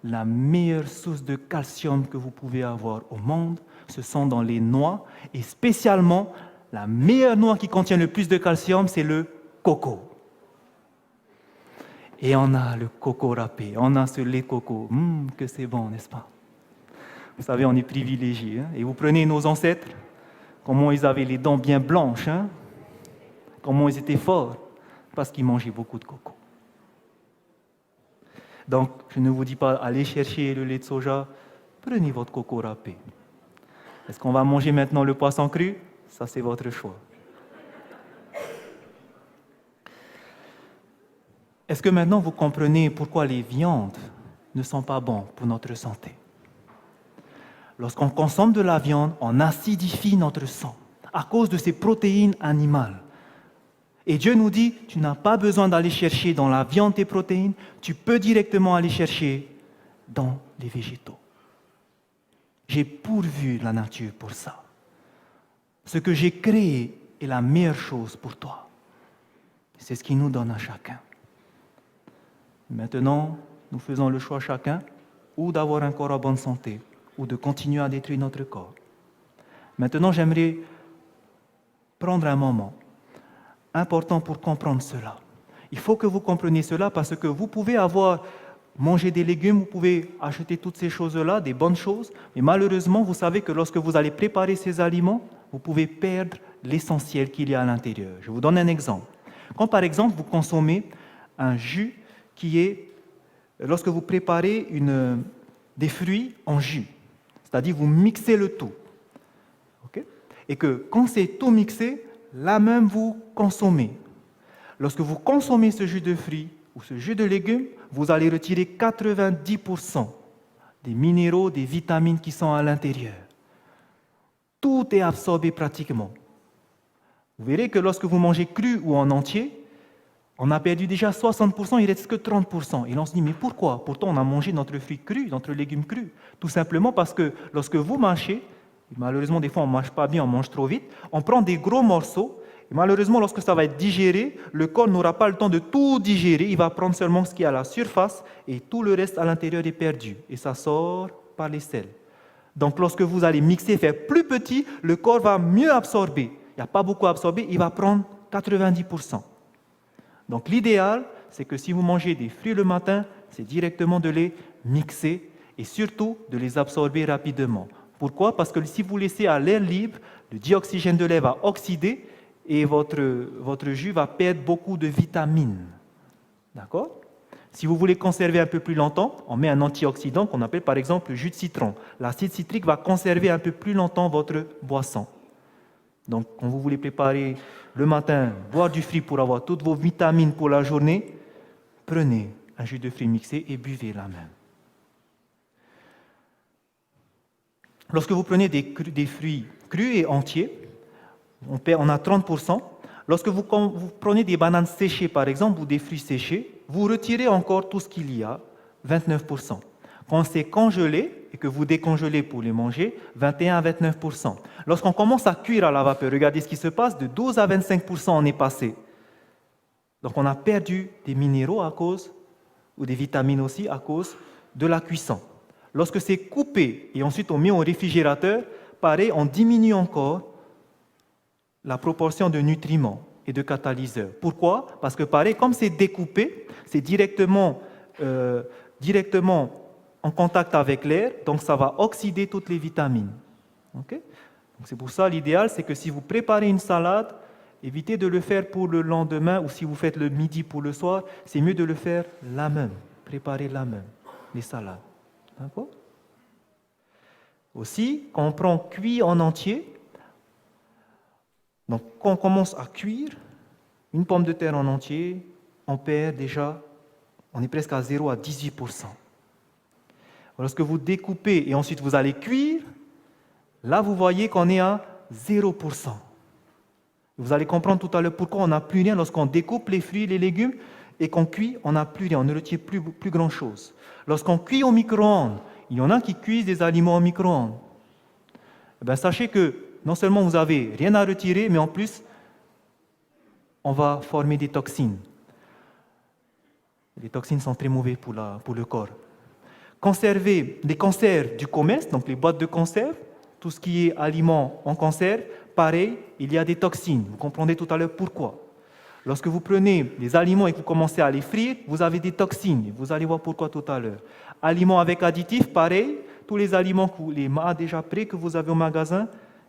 la meilleure source de calcium que vous pouvez avoir au monde, ce sont dans les noix, et spécialement, la meilleure noix qui contient le plus de calcium, c'est le coco. Et on a le coco râpé, on a ce lait coco, que c'est bon, n'est-ce pas? Vous savez, on est privilégiés. Et vous prenez nos ancêtres, comment ils avaient les dents bien blanches, comment ils étaient forts, parce qu'ils mangeaient beaucoup de coco. Donc, je ne vous dis pas, allez chercher le lait de soja, prenez votre coco râpé. Est-ce qu'on va manger maintenant le poisson cru? Ça, c'est votre choix. Est-ce que maintenant vous comprenez pourquoi les viandes ne sont pas bonnes pour notre santé? Lorsqu'on consomme de la viande, on acidifie notre sang à cause de ces protéines animales. Et Dieu nous dit, tu n'as pas besoin d'aller chercher dans la viande tes protéines, tu peux directement aller chercher dans les végétaux. J'ai pourvu la nature pour ça. Ce que j'ai créé est la meilleure chose pour toi. C'est ce qu'il nous donne à chacun. Maintenant, nous faisons le choix chacun ou d'avoir un corps en bonne santé ou de continuer à détruire notre corps. Maintenant, j'aimerais prendre un moment important pour comprendre cela. Il faut que vous compreniez cela parce que vous pouvez manger des légumes, vous pouvez acheter toutes ces choses-là, des bonnes choses, mais malheureusement, vous savez que lorsque vous allez préparer ces aliments, vous pouvez perdre l'essentiel qu'il y a à l'intérieur. Je vous donne un exemple. Quand par exemple, vous consommez un jus lorsque vous préparez des fruits en jus, c'est-à-dire vous mixez le tout, okay? Et que quand c'est tout mixé, là même vous consommez. Lorsque vous consommez ce jus de fruits ou ce jus de légumes, vous allez retirer 90% des minéraux, des vitamines qui sont à l'intérieur. Tout est absorbé pratiquement. Vous verrez que lorsque vous mangez cru ou en entier, on a perdu déjà 60%, il ne reste que 30%. Et on se dit, mais pourquoi? Pourtant, on a mangé notre fruit cru, notre légume cru. Tout simplement parce que lorsque vous mâchez, malheureusement, des fois, on ne mange pas bien, on mange trop vite, on prend des gros morceaux, et malheureusement, lorsque ça va être digéré, le corps n'aura pas le temps de tout digérer, il va prendre seulement ce qui est à la surface, et tout le reste à l'intérieur est perdu. Et ça sort par les selles. Donc, lorsque vous allez mixer, faire plus petit, le corps va mieux absorber. Il n'y a pas beaucoup à absorber, il va prendre 90%. Donc l'idéal, c'est que si vous mangez des fruits le matin, c'est directement de les mixer et surtout de les absorber rapidement. Pourquoi? Parce que si vous laissez à l'air libre, le dioxygène de l'air va oxyder et votre jus va perdre beaucoup de vitamines. D'accord? Si vous voulez conserver un peu plus longtemps, on met un antioxydant qu'on appelle par exemple le jus de citron. L'acide citrique va conserver un peu plus longtemps votre boisson. Donc, quand vous voulez préparer le matin, boire du fruit pour avoir toutes vos vitamines pour la journée, prenez un jus de fruits mixé et buvez la même. Lorsque vous prenez des fruits crus et entiers, on a 30%. Lorsque vous prenez des bananes séchées, par exemple, ou des fruits séchés, vous retirez encore tout ce qu'il y a, 29%. Quand c'est congelé et que vous décongelez pour les manger, 21 à 29%. Lorsqu'on commence à cuire à la vapeur, regardez ce qui se passe, de 12 à 25% on est passé. Donc on a perdu des minéraux à cause, ou des vitamines aussi, à cause de la cuisson. Lorsque c'est coupé et ensuite on met au réfrigérateur, pareil, on diminue encore la proportion de nutriments et de catalyseurs. Pourquoi? Parce que pareil, comme c'est découpé, c'est directement en contact avec l'air, donc ça va oxyder toutes les vitamines. Okay? Donc c'est pour ça l'idéal, c'est que si vous préparez une salade, évitez de le faire pour le lendemain, ou si vous faites le midi pour le soir, c'est mieux de le faire la même, préparer la même, les salades. D'accord? Aussi, quand on prend cuit en entier, donc quand on commence à cuire, une pomme de terre en entier, on perd déjà, on est presque à 0 à 18%. Lorsque vous découpez et ensuite vous allez cuire, là vous voyez qu'on est à 0%. Vous allez comprendre tout à l'heure pourquoi on n'a plus rien lorsqu'on découpe les fruits et les légumes et qu'on cuit, on n'a plus rien, on ne retient plus grand-chose. Lorsqu'on cuit au micro-ondes, il y en a qui cuisent des aliments au micro-ondes. Sachez que non seulement vous n'avez rien à retirer, mais en plus, on va former des toxines. Les toxines sont très mauvaises pour le corps. Conserver les conserves du commerce, donc les boîtes de conserve, tout ce qui est aliments en conserve, pareil, il y a des toxines. Vous comprendrez tout à l'heure pourquoi. Lorsque vous prenez des aliments et que vous commencez à les frire, vous avez des toxines. Vous allez voir pourquoi tout à l'heure. Aliments avec additifs, pareil, tous les aliments, les mâts déjà prêts que vous avez au magasin,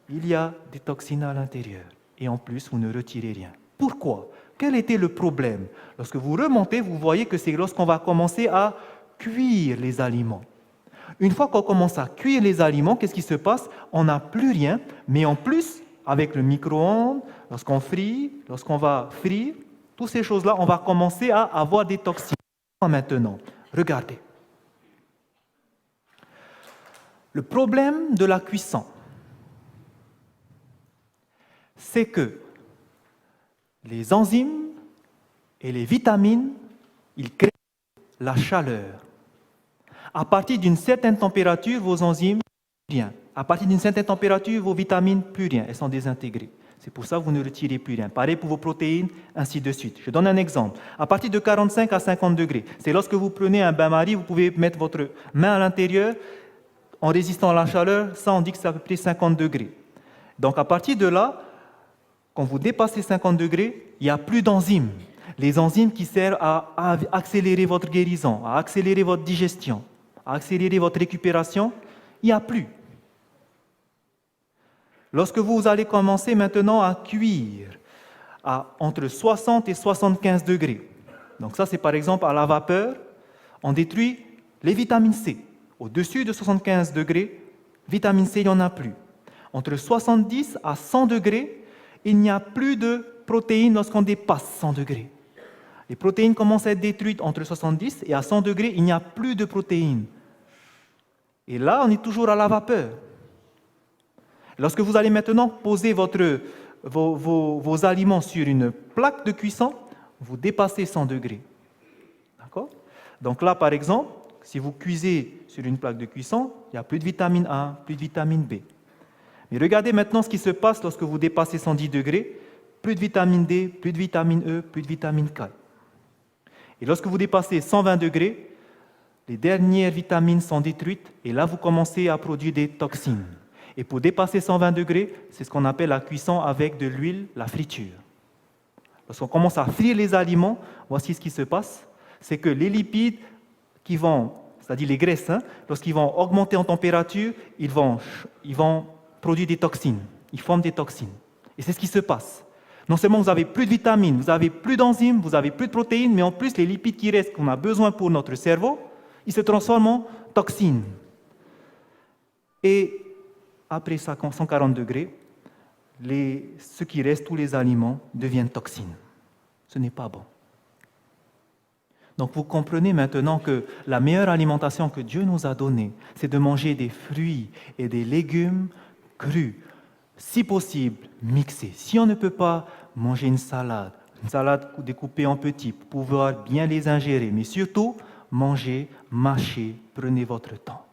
il y a des toxines à l'intérieur. Et en plus, vous ne retirez rien. Pourquoi? Quel était le problème? Lorsque vous remontez, vous voyez que c'est lorsqu'on va commencer à cuire les aliments. Une fois qu'on commence à cuire les aliments, qu'est-ce qui se passe? On n'a plus rien, mais en plus, avec le micro-ondes, lorsqu'on frit, lorsqu'on va frire, toutes ces choses-là, on va commencer à avoir des toxines. Maintenant, regardez. Le problème de la cuisson, c'est que les enzymes et les vitamines, ils créent la chaleur. À partir d'une certaine température, vos enzymes, plus rien. À partir d'une certaine température, vos vitamines, plus rien. Elles sont désintégrées. C'est pour ça que vous ne retirez plus rien. Pareil pour vos protéines, ainsi de suite. Je donne un exemple. À partir de 45 à 50 degrés, c'est lorsque vous prenez un bain-marie, vous pouvez mettre votre main à l'intérieur en résistant à la chaleur. Ça, on dit que c'est à peu près 50 degrés. Donc à partir de là, quand vous dépassez 50 degrés, il n'y a plus d'enzymes. Les enzymes qui servent à accélérer votre guérison, à accélérer votre digestion, à accélérer votre récupération, il n'y a plus. Lorsque vous allez commencer maintenant à cuire à entre 60 et 75 degrés, donc ça c'est par exemple à la vapeur, on détruit les vitamines C. Au-dessus de 75 degrés, vitamine C, il n'y en a plus. Entre 70 à 100 degrés, il n'y a plus de protéines lorsqu'on dépasse 100 degrés. Les protéines commencent à être détruites entre 70 et à 100 degrés, il n'y a plus de protéines. Et là, on est toujours à la vapeur. Lorsque vous allez maintenant poser vos aliments sur une plaque de cuisson, vous dépassez 100 degrés. D'accord? Donc là, par exemple, si vous cuisez sur une plaque de cuisson, il n'y a plus de vitamine A, plus de vitamine B. Mais regardez maintenant ce qui se passe lorsque vous dépassez 110 degrés, plus de vitamine D, plus de vitamine E, plus de vitamine K. Et lorsque vous dépassez 120 degrés, les dernières vitamines sont détruites et là, vous commencez à produire des toxines. Et pour dépasser 120 degrés, c'est ce qu'on appelle la cuisson avec de l'huile, la friture. Lorsqu'on commence à frire les aliments, voici ce qui se passe, c'est que les lipides qui vont, c'est-à-dire les graisses, lorsqu'ils vont augmenter en température, ils vont produire des toxines, ils forment des toxines. Et c'est ce qui se passe. Non seulement vous n'avez plus de vitamines, vous n'avez plus d'enzymes, vous n'avez plus de protéines, mais en plus les lipides qui restent, qu'on a besoin pour notre cerveau, ils se transforment en toxines. Et après 140 degrés, ce qui reste, tous les aliments, deviennent toxines. Ce n'est pas bon. Donc vous comprenez maintenant que la meilleure alimentation que Dieu nous a donnée, c'est de manger des fruits et des légumes crus, si possible mixés. Si on ne peut pas manger une salade découpée en petits pour pouvoir bien les ingérer, mais surtout, mangez, mâchez, prenez votre temps.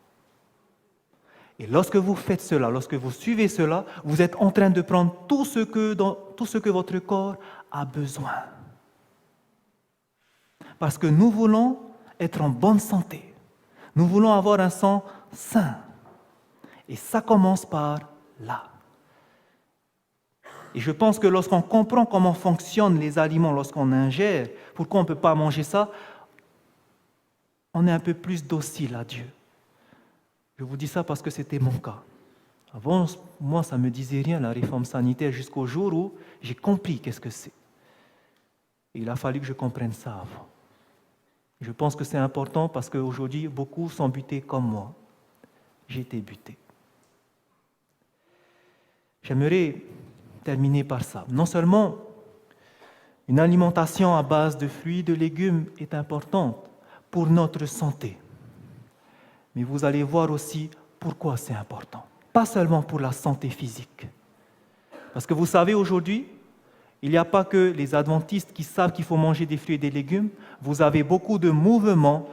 Et lorsque vous faites cela, lorsque vous suivez cela, vous êtes en train de prendre tout ce que votre corps a besoin. Parce que nous voulons être en bonne santé. Nous voulons avoir un sang sain. Et ça commence par là. Et je pense que lorsqu'on comprend comment fonctionnent les aliments, lorsqu'on ingère, pourquoi on ne peut pas manger ça, on est un peu plus docile à Dieu. Je vous dis ça parce que c'était mon cas. Avant, moi, ça ne me disait rien, la réforme sanitaire, jusqu'au jour où j'ai compris qu'est-ce que c'est. Et il a fallu que je comprenne ça avant. Je pense que c'est important parce qu'aujourd'hui, beaucoup sont butés comme moi. J'ai été buté. J'aimerais terminer par ça. Non seulement une alimentation à base de fruits et de légumes est importante pour notre santé, mais vous allez voir aussi pourquoi c'est important. Pas seulement pour la santé physique. Parce que vous savez, aujourd'hui, il n'y a pas que les adventistes qui savent qu'il faut manger des fruits et des légumes. Vous avez beaucoup de mouvements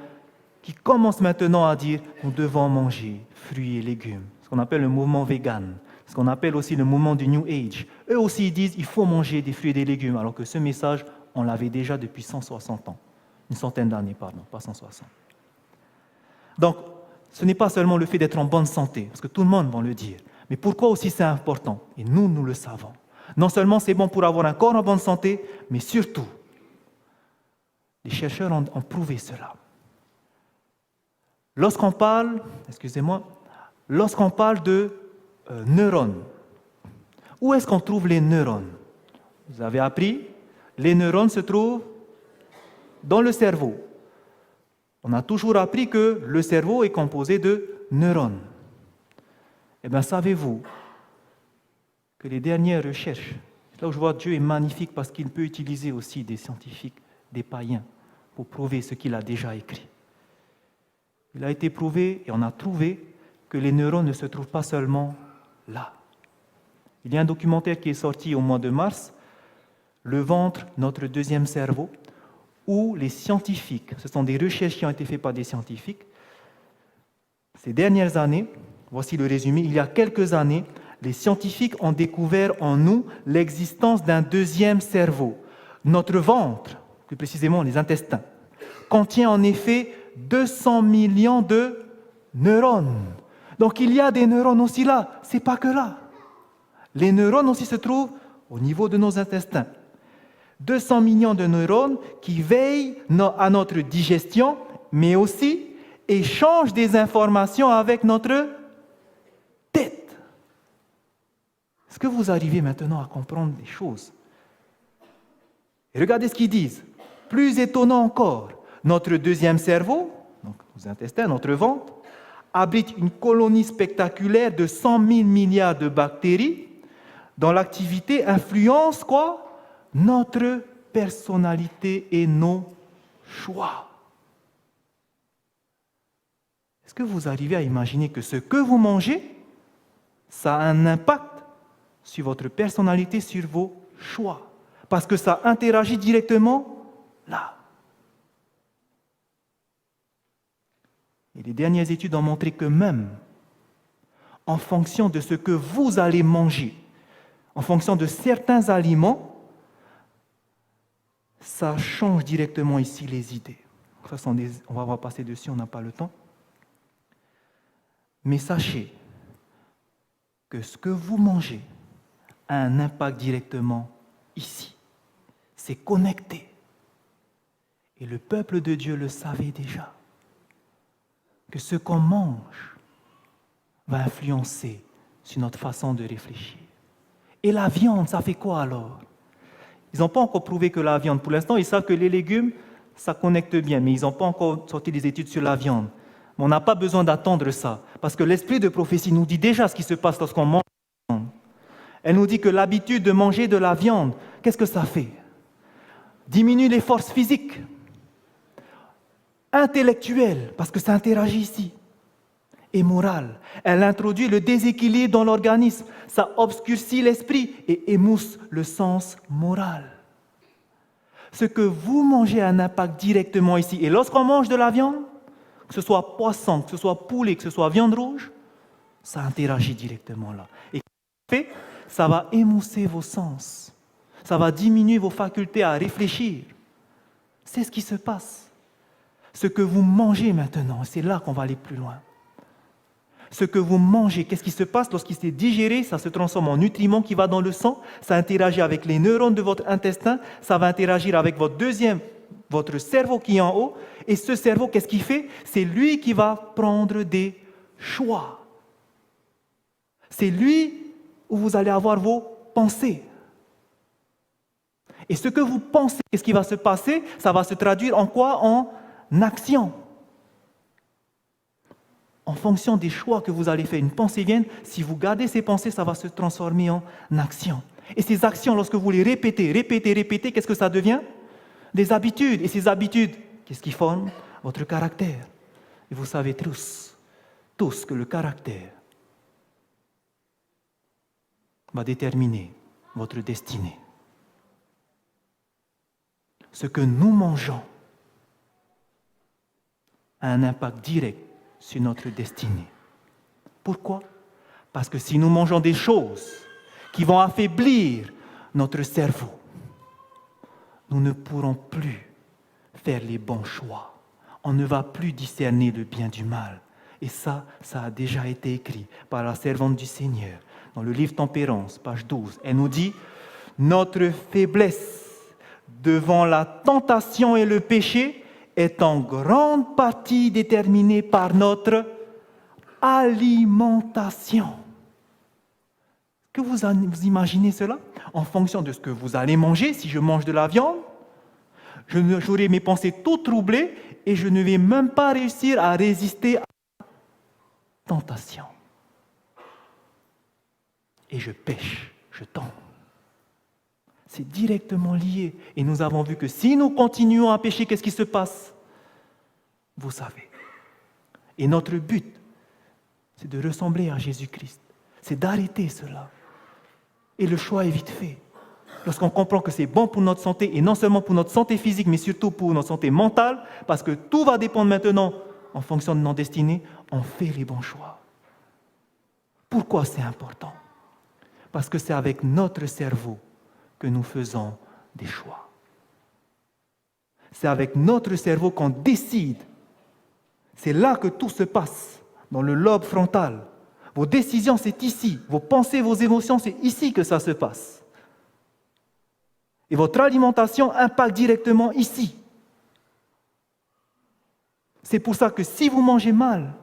qui commencent maintenant à dire nous devons manger fruits et légumes. Ce qu'on appelle le mouvement vegan, ce qu'on appelle aussi le mouvement du New Age. Eux aussi, ils disent il faut manger des fruits et des légumes, alors que ce message, on l'avait déjà depuis 160 ans. Une centaine d'années, pardon, pas 160. Donc, ce n'est pas seulement le fait d'être en bonne santé, parce que tout le monde va le dire, mais pourquoi aussi c'est important? Et nous, nous le savons. Non seulement c'est bon pour avoir un corps en bonne santé, mais surtout, les chercheurs ont prouvé cela. Lorsqu'on parle de neurones, où est-ce qu'on trouve les neurones? Vous avez appris, les neurones se trouvent dans le cerveau. On a toujours appris que le cerveau est composé de neurones. Eh bien, savez-vous que les dernières recherches, là où je vois Dieu est magnifique parce qu'il peut utiliser aussi des scientifiques, des païens, pour prouver ce qu'il a déjà écrit. Il a été prouvé et on a trouvé que les neurones ne se trouvent pas seulement là. Il y a un documentaire qui est sorti au mois de mars, Le ventre, notre deuxième cerveau, où les scientifiques, ce sont des recherches qui ont été faites par des scientifiques, ces dernières années, voici le résumé, il y a quelques années, les scientifiques ont découvert en nous l'existence d'un deuxième cerveau. Notre ventre, plus précisément les intestins, contient en effet 200 millions de neurones. Donc il y a des neurones aussi là, ce n'est pas que là. Les neurones aussi se trouvent au niveau de nos intestins. 200 millions de neurones qui veillent à notre digestion, mais aussi échangent des informations avec notre tête. Est-ce que vous arrivez maintenant à comprendre des choses? Et regardez ce qu'ils disent. Plus étonnant encore, notre deuxième cerveau, donc nos intestins, notre ventre, abrite une colonie spectaculaire de 100 000 milliards de bactéries dont l'activité influence quoi? Notre personnalité et nos choix. Est-ce que vous arrivez à imaginer que ce que vous mangez, ça a un impact sur votre personnalité, sur vos choix? Parce que ça interagit directement là. Et les dernières études ont montré que même en fonction de ce que vous allez manger, en fonction de certains aliments, ça change directement ici les idées. On va passer dessus, on n'a pas le temps. Mais sachez que ce que vous mangez a un impact directement ici. C'est connecté. Et le peuple de Dieu le savait déjà. Que ce qu'on mange va influencer sur notre façon de réfléchir. Et la viande, ça fait quoi alors? Ils n'ont pas encore prouvé que la viande, pour l'instant, ils savent que les légumes, ça connecte bien, mais ils n'ont pas encore sorti des études sur la viande. Mais on n'a pas besoin d'attendre ça, parce que l'esprit de prophétie nous dit déjà ce qui se passe lorsqu'on mange de la viande. Elle nous dit que l'habitude de manger de la viande, qu'est-ce que ça fait? Diminue les forces physiques, intellectuelles, parce que ça interagit ici, et morale. Elle introduit le déséquilibre dans l'organisme, ça obscurcit l'esprit et émousse le sens moral. Ce que vous mangez a un impact directement ici. Et lorsqu'on mange de la viande, que ce soit poisson, que ce soit poulet, que ce soit viande rouge, ça interagit directement là. Et fait, ça va émousser vos sens. Ça va diminuer vos facultés à réfléchir. C'est ce qui se passe. Ce que vous mangez maintenant, c'est là qu'on va aller plus loin. Ce que vous mangez, qu'est-ce qui se passe lorsqu'il s'est digéré? Ça se transforme en nutriments qui va dans le sang, ça interagit avec les neurones de votre intestin, ça va interagir avec votre cerveau qui est en haut. Et ce cerveau, qu'est-ce qu'il fait? C'est lui qui va prendre des choix. C'est lui où vous allez avoir vos pensées. Et ce que vous pensez, qu'est-ce qui va se passer? Ça va se traduire en quoi? En action. En fonction des choix que vous allez faire, une pensée vient, si vous gardez ces pensées, ça va se transformer en action. Et ces actions, lorsque vous les répétez, qu'est-ce que ça devient? Des habitudes. Et ces habitudes, qu'est-ce qui forme? Votre caractère. Et vous savez tous que le caractère va déterminer votre destinée. Ce que nous mangeons a un impact direct sur notre destinée. Pourquoi? Parce que si nous mangeons des choses qui vont affaiblir notre cerveau, nous ne pourrons plus faire les bons choix. On ne va plus discerner le bien du mal. Et ça a déjà été écrit par la servante du Seigneur. Dans le livre Tempérance, page 12, elle nous dit « Notre faiblesse devant la tentation et le péché est en grande partie déterminée par notre alimentation. » Que vous imaginez cela? En fonction de ce que vous allez manger, si je mange de la viande, j'aurai mes pensées toutes troublées et je ne vais même pas réussir à résister à la tentation. Et je pêche, je tombe. C'est directement lié. Et nous avons vu que si nous continuons à pécher, qu'est-ce qui se passe? Vous savez. Et notre but, c'est de ressembler à Jésus-Christ. C'est d'arrêter cela. Et le choix est vite fait. Lorsqu'on comprend que c'est bon pour notre santé, et non seulement pour notre santé physique, mais surtout pour notre santé mentale, parce que tout va dépendre maintenant en fonction de notre destinée, on fait les bons choix. Pourquoi c'est important? Parce que c'est avec notre cerveau que nous faisons des choix. C'est avec notre cerveau qu'on décide. C'est là que tout se passe, dans le lobe frontal. Vos décisions, c'est ici. Vos pensées, vos émotions, c'est ici que ça se passe. Et votre alimentation impacte directement ici. C'est pour ça que si vous mangez mal,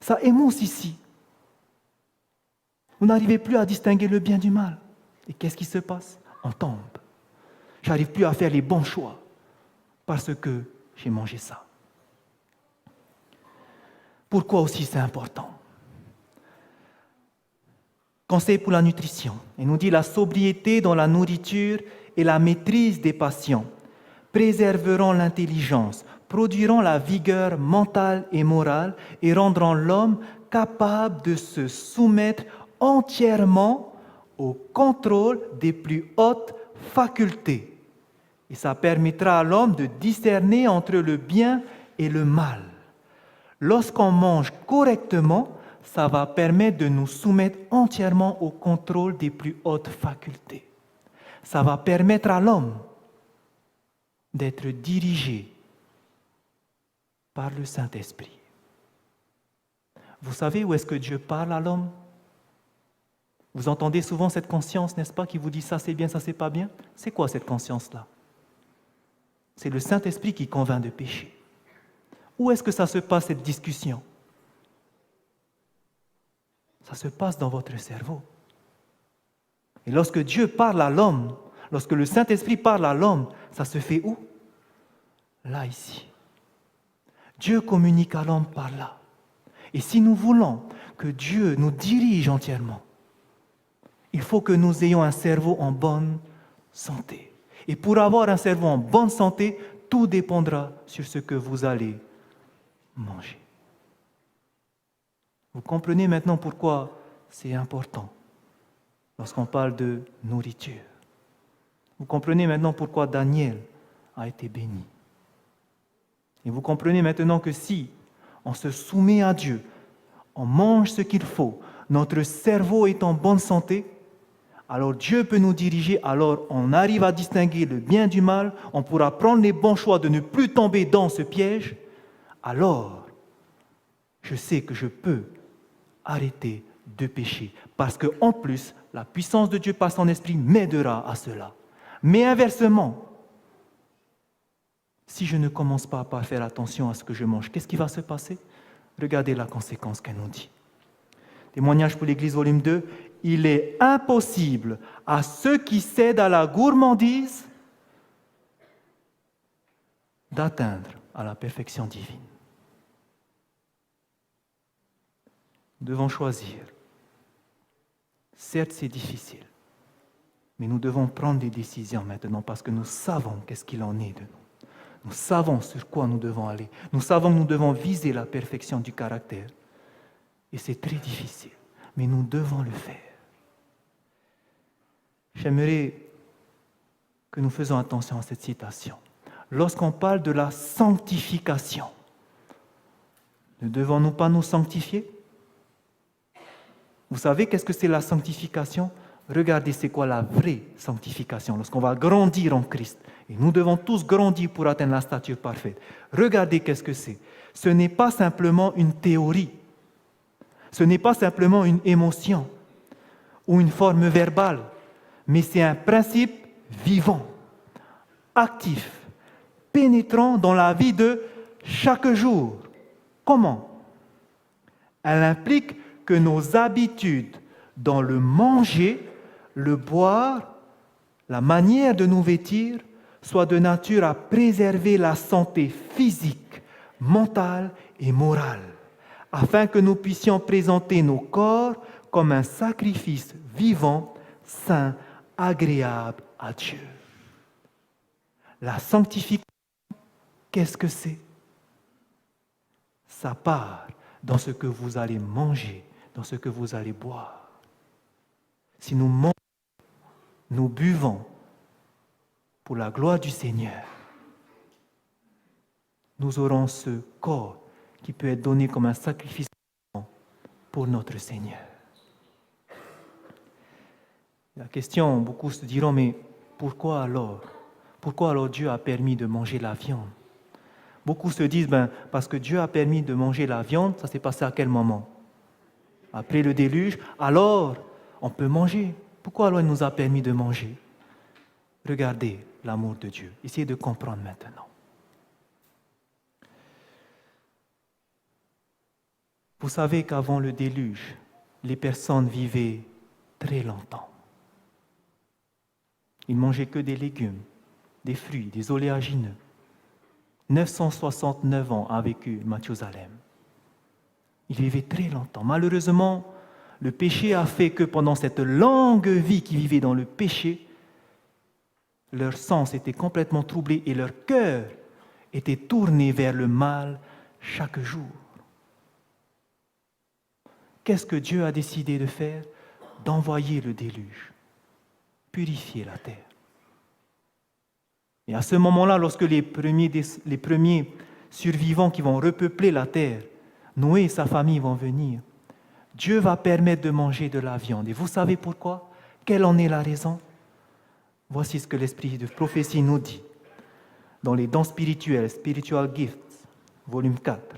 ça émousse ici. Vous n'arrivez plus à distinguer le bien du mal. Et qu'est-ce qui se passe? On tombe. Je n'arrive plus à faire les bons choix parce que j'ai mangé ça. Pourquoi aussi c'est important? Conseil pour la nutrition. Il nous dit la sobriété dans la nourriture et la maîtrise des passions préserveront l'intelligence, produiront la vigueur mentale et morale et rendront l'homme capable de se soumettre entièrement au contrôle des plus hautes facultés. Et ça permettra à l'homme de discerner entre le bien et le mal. Lorsqu'on mange correctement, ça va permettre de nous soumettre entièrement au contrôle des plus hautes facultés. Ça va permettre à l'homme d'être dirigé par le Saint-Esprit. Vous savez où est-ce que Dieu parle à l'homme? Vous entendez souvent cette conscience, n'est-ce pas, qui vous dit ça c'est bien, ça c'est pas bien? C'est quoi cette conscience-là? C'est le Saint-Esprit qui convainc de péché. Où est-ce que ça se passe, cette discussion? Ça se passe dans votre cerveau. Et lorsque Dieu parle à l'homme, lorsque le Saint-Esprit parle à l'homme, ça se fait où? Là, ici. Dieu communique à l'homme par là. Et si nous voulons que Dieu nous dirige entièrement, il faut que nous ayons un cerveau en bonne santé. Et pour avoir un cerveau en bonne santé, tout dépendra sur ce que vous allez manger. Vous comprenez maintenant pourquoi c'est important lorsqu'on parle de nourriture. Vous comprenez maintenant pourquoi Daniel a été béni. Et vous comprenez maintenant que si on se soumet à Dieu, on mange ce qu'il faut, notre cerveau est en bonne santé, alors Dieu peut nous diriger, alors on arrive à distinguer le bien du mal, on pourra prendre les bons choix de ne plus tomber dans ce piège, alors je sais que je peux arrêter de pécher. Parce qu'en plus, la puissance de Dieu par son esprit m'aidera à cela. Mais inversement, si je ne commence pas par faire attention à ce que je mange, qu'est-ce qui va se passer? Regardez la conséquence qu'elle nous dit. Témoignage pour l'Église, volume 2. Il est impossible à ceux qui cèdent à la gourmandise d'atteindre à la perfection divine. Nous devons choisir. Certes, c'est difficile, mais nous devons prendre des décisions maintenant parce que nous savons qu'est-ce qu'il en est de nous. Nous savons sur quoi nous devons aller. Nous savons que nous devons viser la perfection du caractère. Et c'est très difficile, mais nous devons le faire. J'aimerais que nous fassions attention à cette citation. Lorsqu'on parle de la sanctification, ne devons-nous pas nous sanctifier? Vous savez qu'est-ce que c'est la sanctification? Regardez, c'est quoi la vraie sanctification, lorsqu'on va grandir en Christ. Et nous devons tous grandir pour atteindre la stature parfaite. Regardez qu'est-ce que c'est. Ce n'est pas simplement une théorie. Ce n'est pas simplement une émotion ou une forme verbale, mais c'est un principe vivant, actif, pénétrant dans la vie de chaque jour. Comment? Elle implique que nos habitudes dans le manger, le boire, la manière de nous vêtir, soient de nature à préserver la santé physique, mentale et morale, afin que nous puissions présenter nos corps comme un sacrifice vivant, saint, agréable à Dieu. La sanctification, qu'est-ce que c'est? Ça part dans ce que vous allez manger, dans ce que vous allez boire. Si nous mangeons, nous buvons pour la gloire du Seigneur, nous aurons ce corps qui peut être donné comme un sacrifice pour notre Seigneur. La question, beaucoup se diront, mais pourquoi alors Dieu a permis de manger la viande? Beaucoup se disent, parce que Dieu a permis de manger la viande, ça s'est passé à quel moment? Après le déluge, alors on peut manger. Pourquoi alors il nous a permis de manger? Regardez l'amour de Dieu. Essayez de comprendre maintenant. Vous savez qu'avant le déluge, les personnes vivaient très longtemps. Ils ne mangeaient que des légumes, des fruits, des oléagineux. 969 ans a vécu Mathusalem. Il vivait très longtemps. Malheureusement, le péché a fait que pendant cette longue vie qu'ils vivaient dans le péché, leur sens était complètement troublé et leur cœur était tourné vers le mal chaque jour. Qu'est-ce que Dieu a décidé de faire? D'envoyer le déluge, purifier la terre. Et à ce moment-là, lorsque les premiers survivants qui vont repeupler la terre, Noé et sa famille vont venir, Dieu va permettre de manger de la viande. Et vous savez pourquoi? Quelle en est la raison? Voici ce que l'esprit de prophétie nous dit dans les dons spirituels, Spiritual Gifts, volume 4.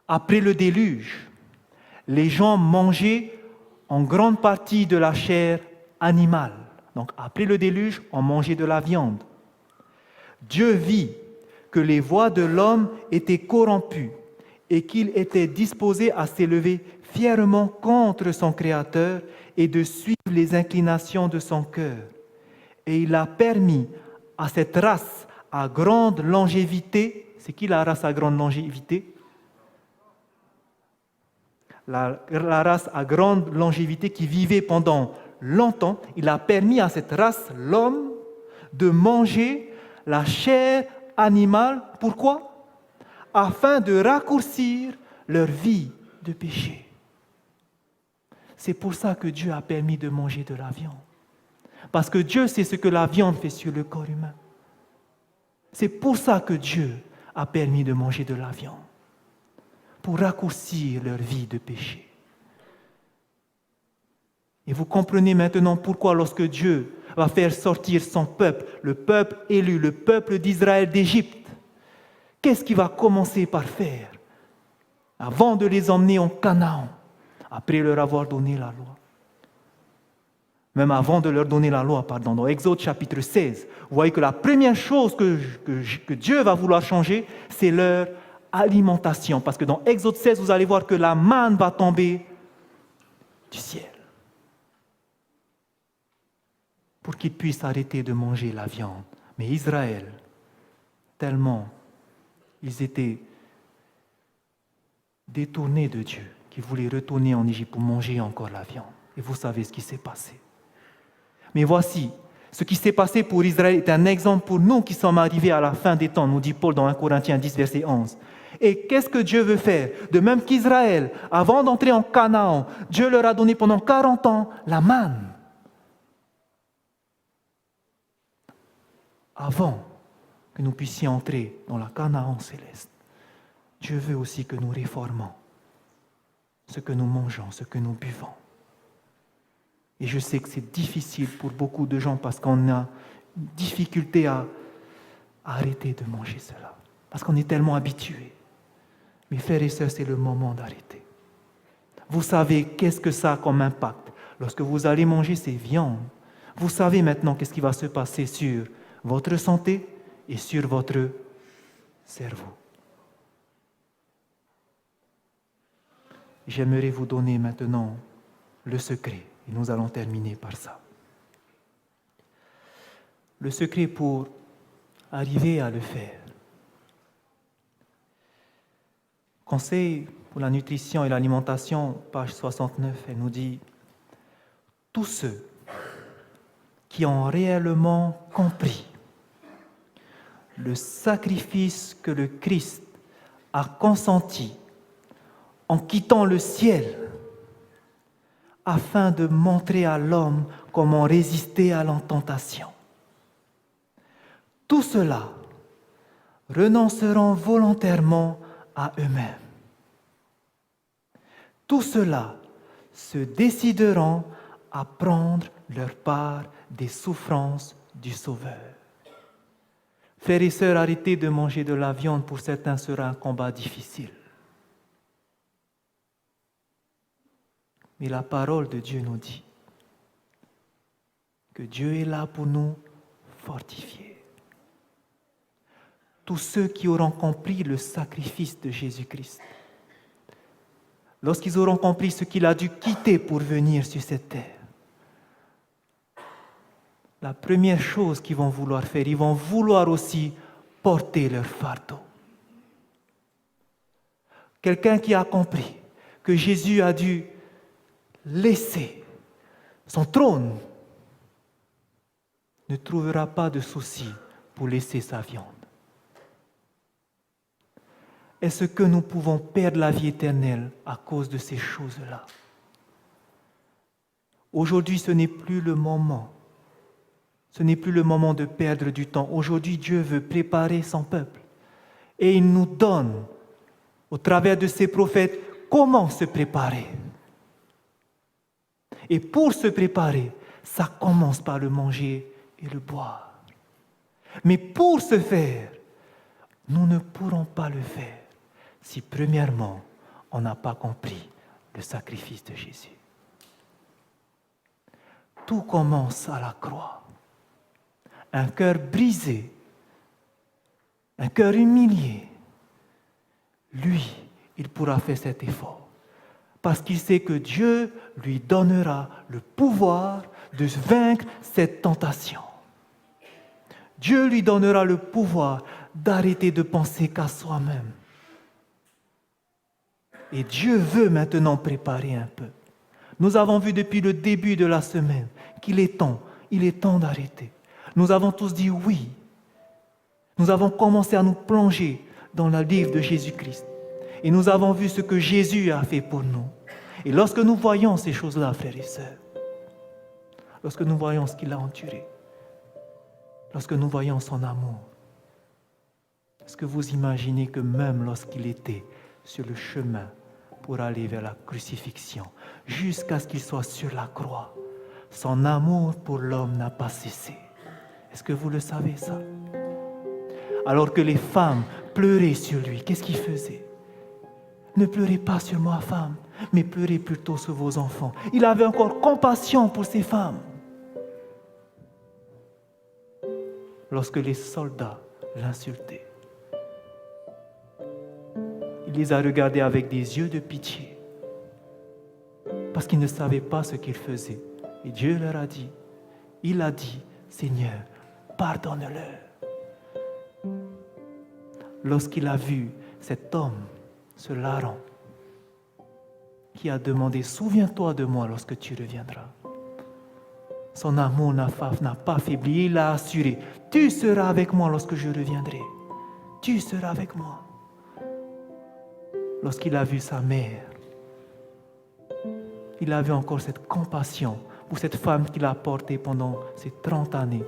Après le déluge, les gens mangeaient en grande partie de la chair animale. Donc après le déluge, on mangeait de la viande. Dieu vit que les voies de l'homme étaient corrompues et qu'il était disposé à s'élever fièrement contre son Créateur et de suivre les inclinations de son cœur. Et il a permis à cette race à grande longévité, c'est qui la race à grande longévité? La race à grande longévité qui vivait pendant longtemps, il a permis à cette race, l'homme, de manger la chair animale. Pourquoi? Afin de raccourcir leur vie de péché. C'est pour ça que Dieu a permis de manger de la viande. Parce que Dieu sait ce que la viande fait sur le corps humain. C'est pour ça que Dieu a permis de manger de la viande. Pour raccourcir leur vie de péché. Et vous comprenez maintenant pourquoi lorsque Dieu va faire sortir son peuple, le peuple élu, le peuple d'Israël d'Égypte, qu'est-ce qu'il va commencer par faire? avant de les emmener en Canaan, après leur avoir donné la loi. Même avant de leur donner la loi, dans Exode chapitre 16, vous voyez que la première chose que Dieu va vouloir changer, c'est leur alimentation. Parce que dans Exode 16, vous allez voir que la manne va tomber du ciel. Pour qu'ils puissent arrêter de manger la viande. Mais Israël, tellement ils étaient détournés de Dieu, qu'ils voulaient retourner en Égypte pour manger encore la viande. Et vous savez ce qui s'est passé. Mais voici, ce qui s'est passé pour Israël est un exemple pour nous qui sommes arrivés à la fin des temps, nous dit Paul dans 1 Corinthiens 10, verset 11. Et qu'est-ce que Dieu veut faire? De même qu'Israël, avant d'entrer en Canaan, Dieu leur a donné pendant 40 ans la manne. Avant que nous puissions entrer dans la Canaan céleste, Dieu veut aussi que nous réformons ce que nous mangeons, ce que nous buvons. Et je sais que c'est difficile pour beaucoup de gens parce qu'on a une difficulté à arrêter de manger cela, parce qu'on est tellement habitué. Mes frères et sœurs, c'est le moment d'arrêter. Vous savez qu'est-ce que ça a comme impact lorsque vous allez manger ces viandes. Vous savez maintenant qu'est-ce qui va se passer sur votre santé et sur votre cerveau. J'aimerais vous donner maintenant le secret, et nous allons terminer par ça. Le secret pour arriver à le faire. Conseil pour la nutrition et l'alimentation, page 69, elle nous dit « Tous ceux qui ont réellement compris le sacrifice que le Christ a consenti en quittant le ciel afin de montrer à l'homme comment résister à la tentation. Tout cela renonceront volontairement à eux-mêmes. Tout cela se décideront à prendre leur part des souffrances du Sauveur. Frères et sœurs, arrêter de manger de la viande pour certains sera un combat difficile. Mais la parole de Dieu nous dit que Dieu est là pour nous fortifier. Tous ceux qui auront compris le sacrifice de Jésus-Christ, lorsqu'ils auront compris ce qu'il a dû quitter pour venir sur cette terre, la première chose qu'ils vont vouloir faire, ils vont vouloir aussi porter leur fardeau. Quelqu'un qui a compris que Jésus a dû laisser son trône ne trouvera pas de souci pour laisser sa viande. Est-ce que nous pouvons perdre la vie éternelle à cause de ces choses-là? Aujourd'hui, ce n'est plus le moment. Ce n'est plus le moment de perdre du temps. Aujourd'hui, Dieu veut préparer son peuple. Et il nous donne, au travers de ses prophètes, comment se préparer. Et pour se préparer, ça commence par le manger et le boire. Mais pour ce faire, nous ne pourrons pas le faire si premièrement, on n'a pas compris le sacrifice de Jésus. Tout commence à la croix. Un cœur brisé, un cœur humilié, lui, il pourra faire cet effort. Parce qu'il sait que Dieu lui donnera le pouvoir de vaincre cette tentation. Dieu lui donnera le pouvoir d'arrêter de penser qu'à soi-même. Et Dieu veut maintenant préparer un peu. Nous avons vu depuis le début de la semaine qu'il est temps d'arrêter. Nous avons tous dit oui. Nous avons commencé à nous plonger dans le livre de Jésus-Christ. Et nous avons vu ce que Jésus a fait pour nous. Et lorsque nous voyons ces choses-là, frères et sœurs, lorsque nous voyons ce qu'il a enduré, lorsque nous voyons son amour, est-ce que vous imaginez que même lorsqu'il était sur le chemin pour aller vers la crucifixion, jusqu'à ce qu'il soit sur la croix, son amour pour l'homme n'a pas cessé? Est-ce que vous le savez ça? Alors que les femmes pleuraient sur lui, qu'est-ce qu'il faisait? Ne pleurez pas sur ma femme, mais pleurez plutôt sur vos enfants. Il avait encore compassion pour ces femmes. Lorsque les soldats l'insultaient, il les a regardés avec des yeux de pitié, parce qu'ils ne savaient pas ce qu'ils faisaient. Et Dieu leur a dit, il a dit, Seigneur, pardonne-leur. Lorsqu'il a vu cet homme, ce larron, qui a demandé, souviens-toi de moi lorsque tu reviendras. Son amour n'a pas faibli, il a assuré, tu seras avec moi lorsque je reviendrai. Tu seras avec moi. Lorsqu'il a vu sa mère, il avait encore cette compassion pour cette femme qu'il a portée pendant ces 30 années,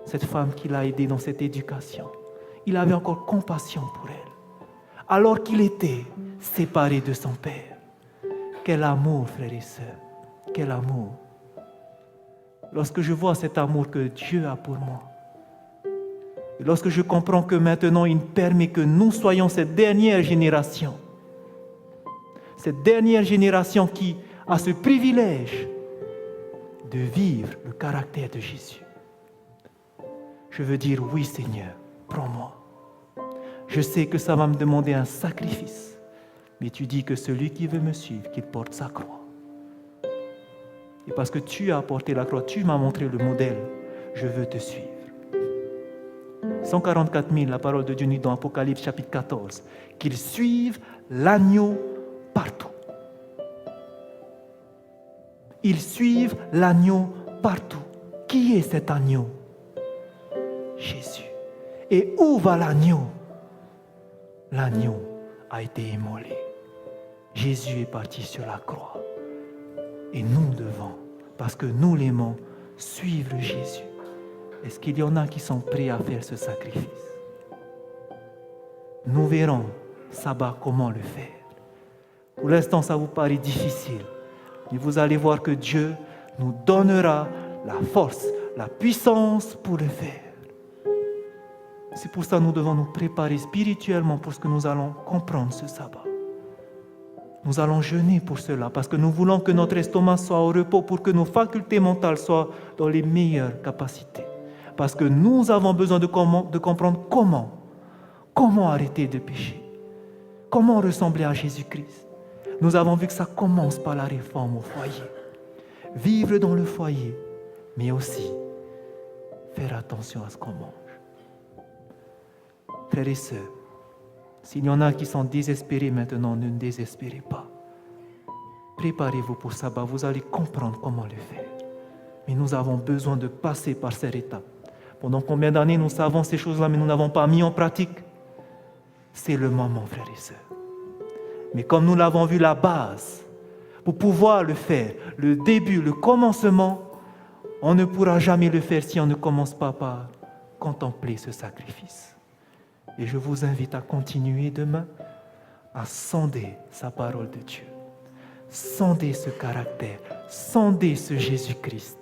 cette femme qu'il a aidée dans cette éducation. Il avait encore compassion pour elle, alors qu'il était séparé de son père. Quel amour, frères et sœurs, quel amour. Lorsque je vois cet amour que Dieu a pour moi, et lorsque je comprends que maintenant il permet que nous soyons cette dernière génération qui a ce privilège de vivre le caractère de Jésus. Je veux dire, oui Seigneur, prends-moi. Je sais que ça va me demander un sacrifice, mais tu dis que celui qui veut me suivre, qu'il porte sa croix. Et parce que tu as porté la croix, tu m'as montré le modèle, je veux te suivre. 144 000, la parole de Dieu nous dit dans Apocalypse chapitre 14, qu'ils suivent l'agneau partout. Ils suivent l'agneau partout. Qui est cet agneau? Jésus. Et où va l'agneau? L'agneau a été immolé. Jésus est parti sur la croix. Et nous devons, parce que nous l'aimons, suivre Jésus. Est-ce qu'il y en a qui sont prêts à faire ce sacrifice? Nous verrons, sabbat, comment le faire. Pour l'instant, ça vous paraît difficile. Mais vous allez voir que Dieu nous donnera la force, la puissance pour le faire. C'est pour ça que nous devons nous préparer spirituellement pour ce que nous allons comprendre ce sabbat. Nous allons jeûner pour cela, parce que nous voulons que notre estomac soit au repos, pour que nos facultés mentales soient dans les meilleures capacités. Parce que nous avons besoin de comprendre comment arrêter de pécher, comment ressembler à Jésus-Christ. Nous avons vu que ça commence par la réforme au foyer. Vivre dans le foyer, mais aussi faire attention à ce qu'on mange. Frères et sœurs, s'il y en a qui sont désespérés maintenant, ne désespérez pas. Préparez-vous pour le sabbat, vous allez comprendre comment le faire. Mais nous avons besoin de passer par cette étape. Pendant combien d'années nous savons ces choses-là, mais nous n'avons pas mis en pratique? C'est le moment, frères et sœurs. Mais comme nous l'avons vu, la base, pour pouvoir le faire, le début, le commencement, on ne pourra jamais le faire si on ne commence pas par contempler ce sacrifice. Et je vous invite à continuer demain à sonder sa parole de Dieu, sonder ce caractère, sonder ce Jésus-Christ.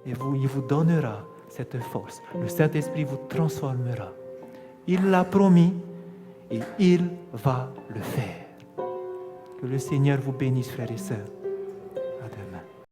Et il vous donnera cette force. Le Saint-Esprit vous transformera. Il l'a promis et il va le faire. Que le Seigneur vous bénisse, frères et sœurs.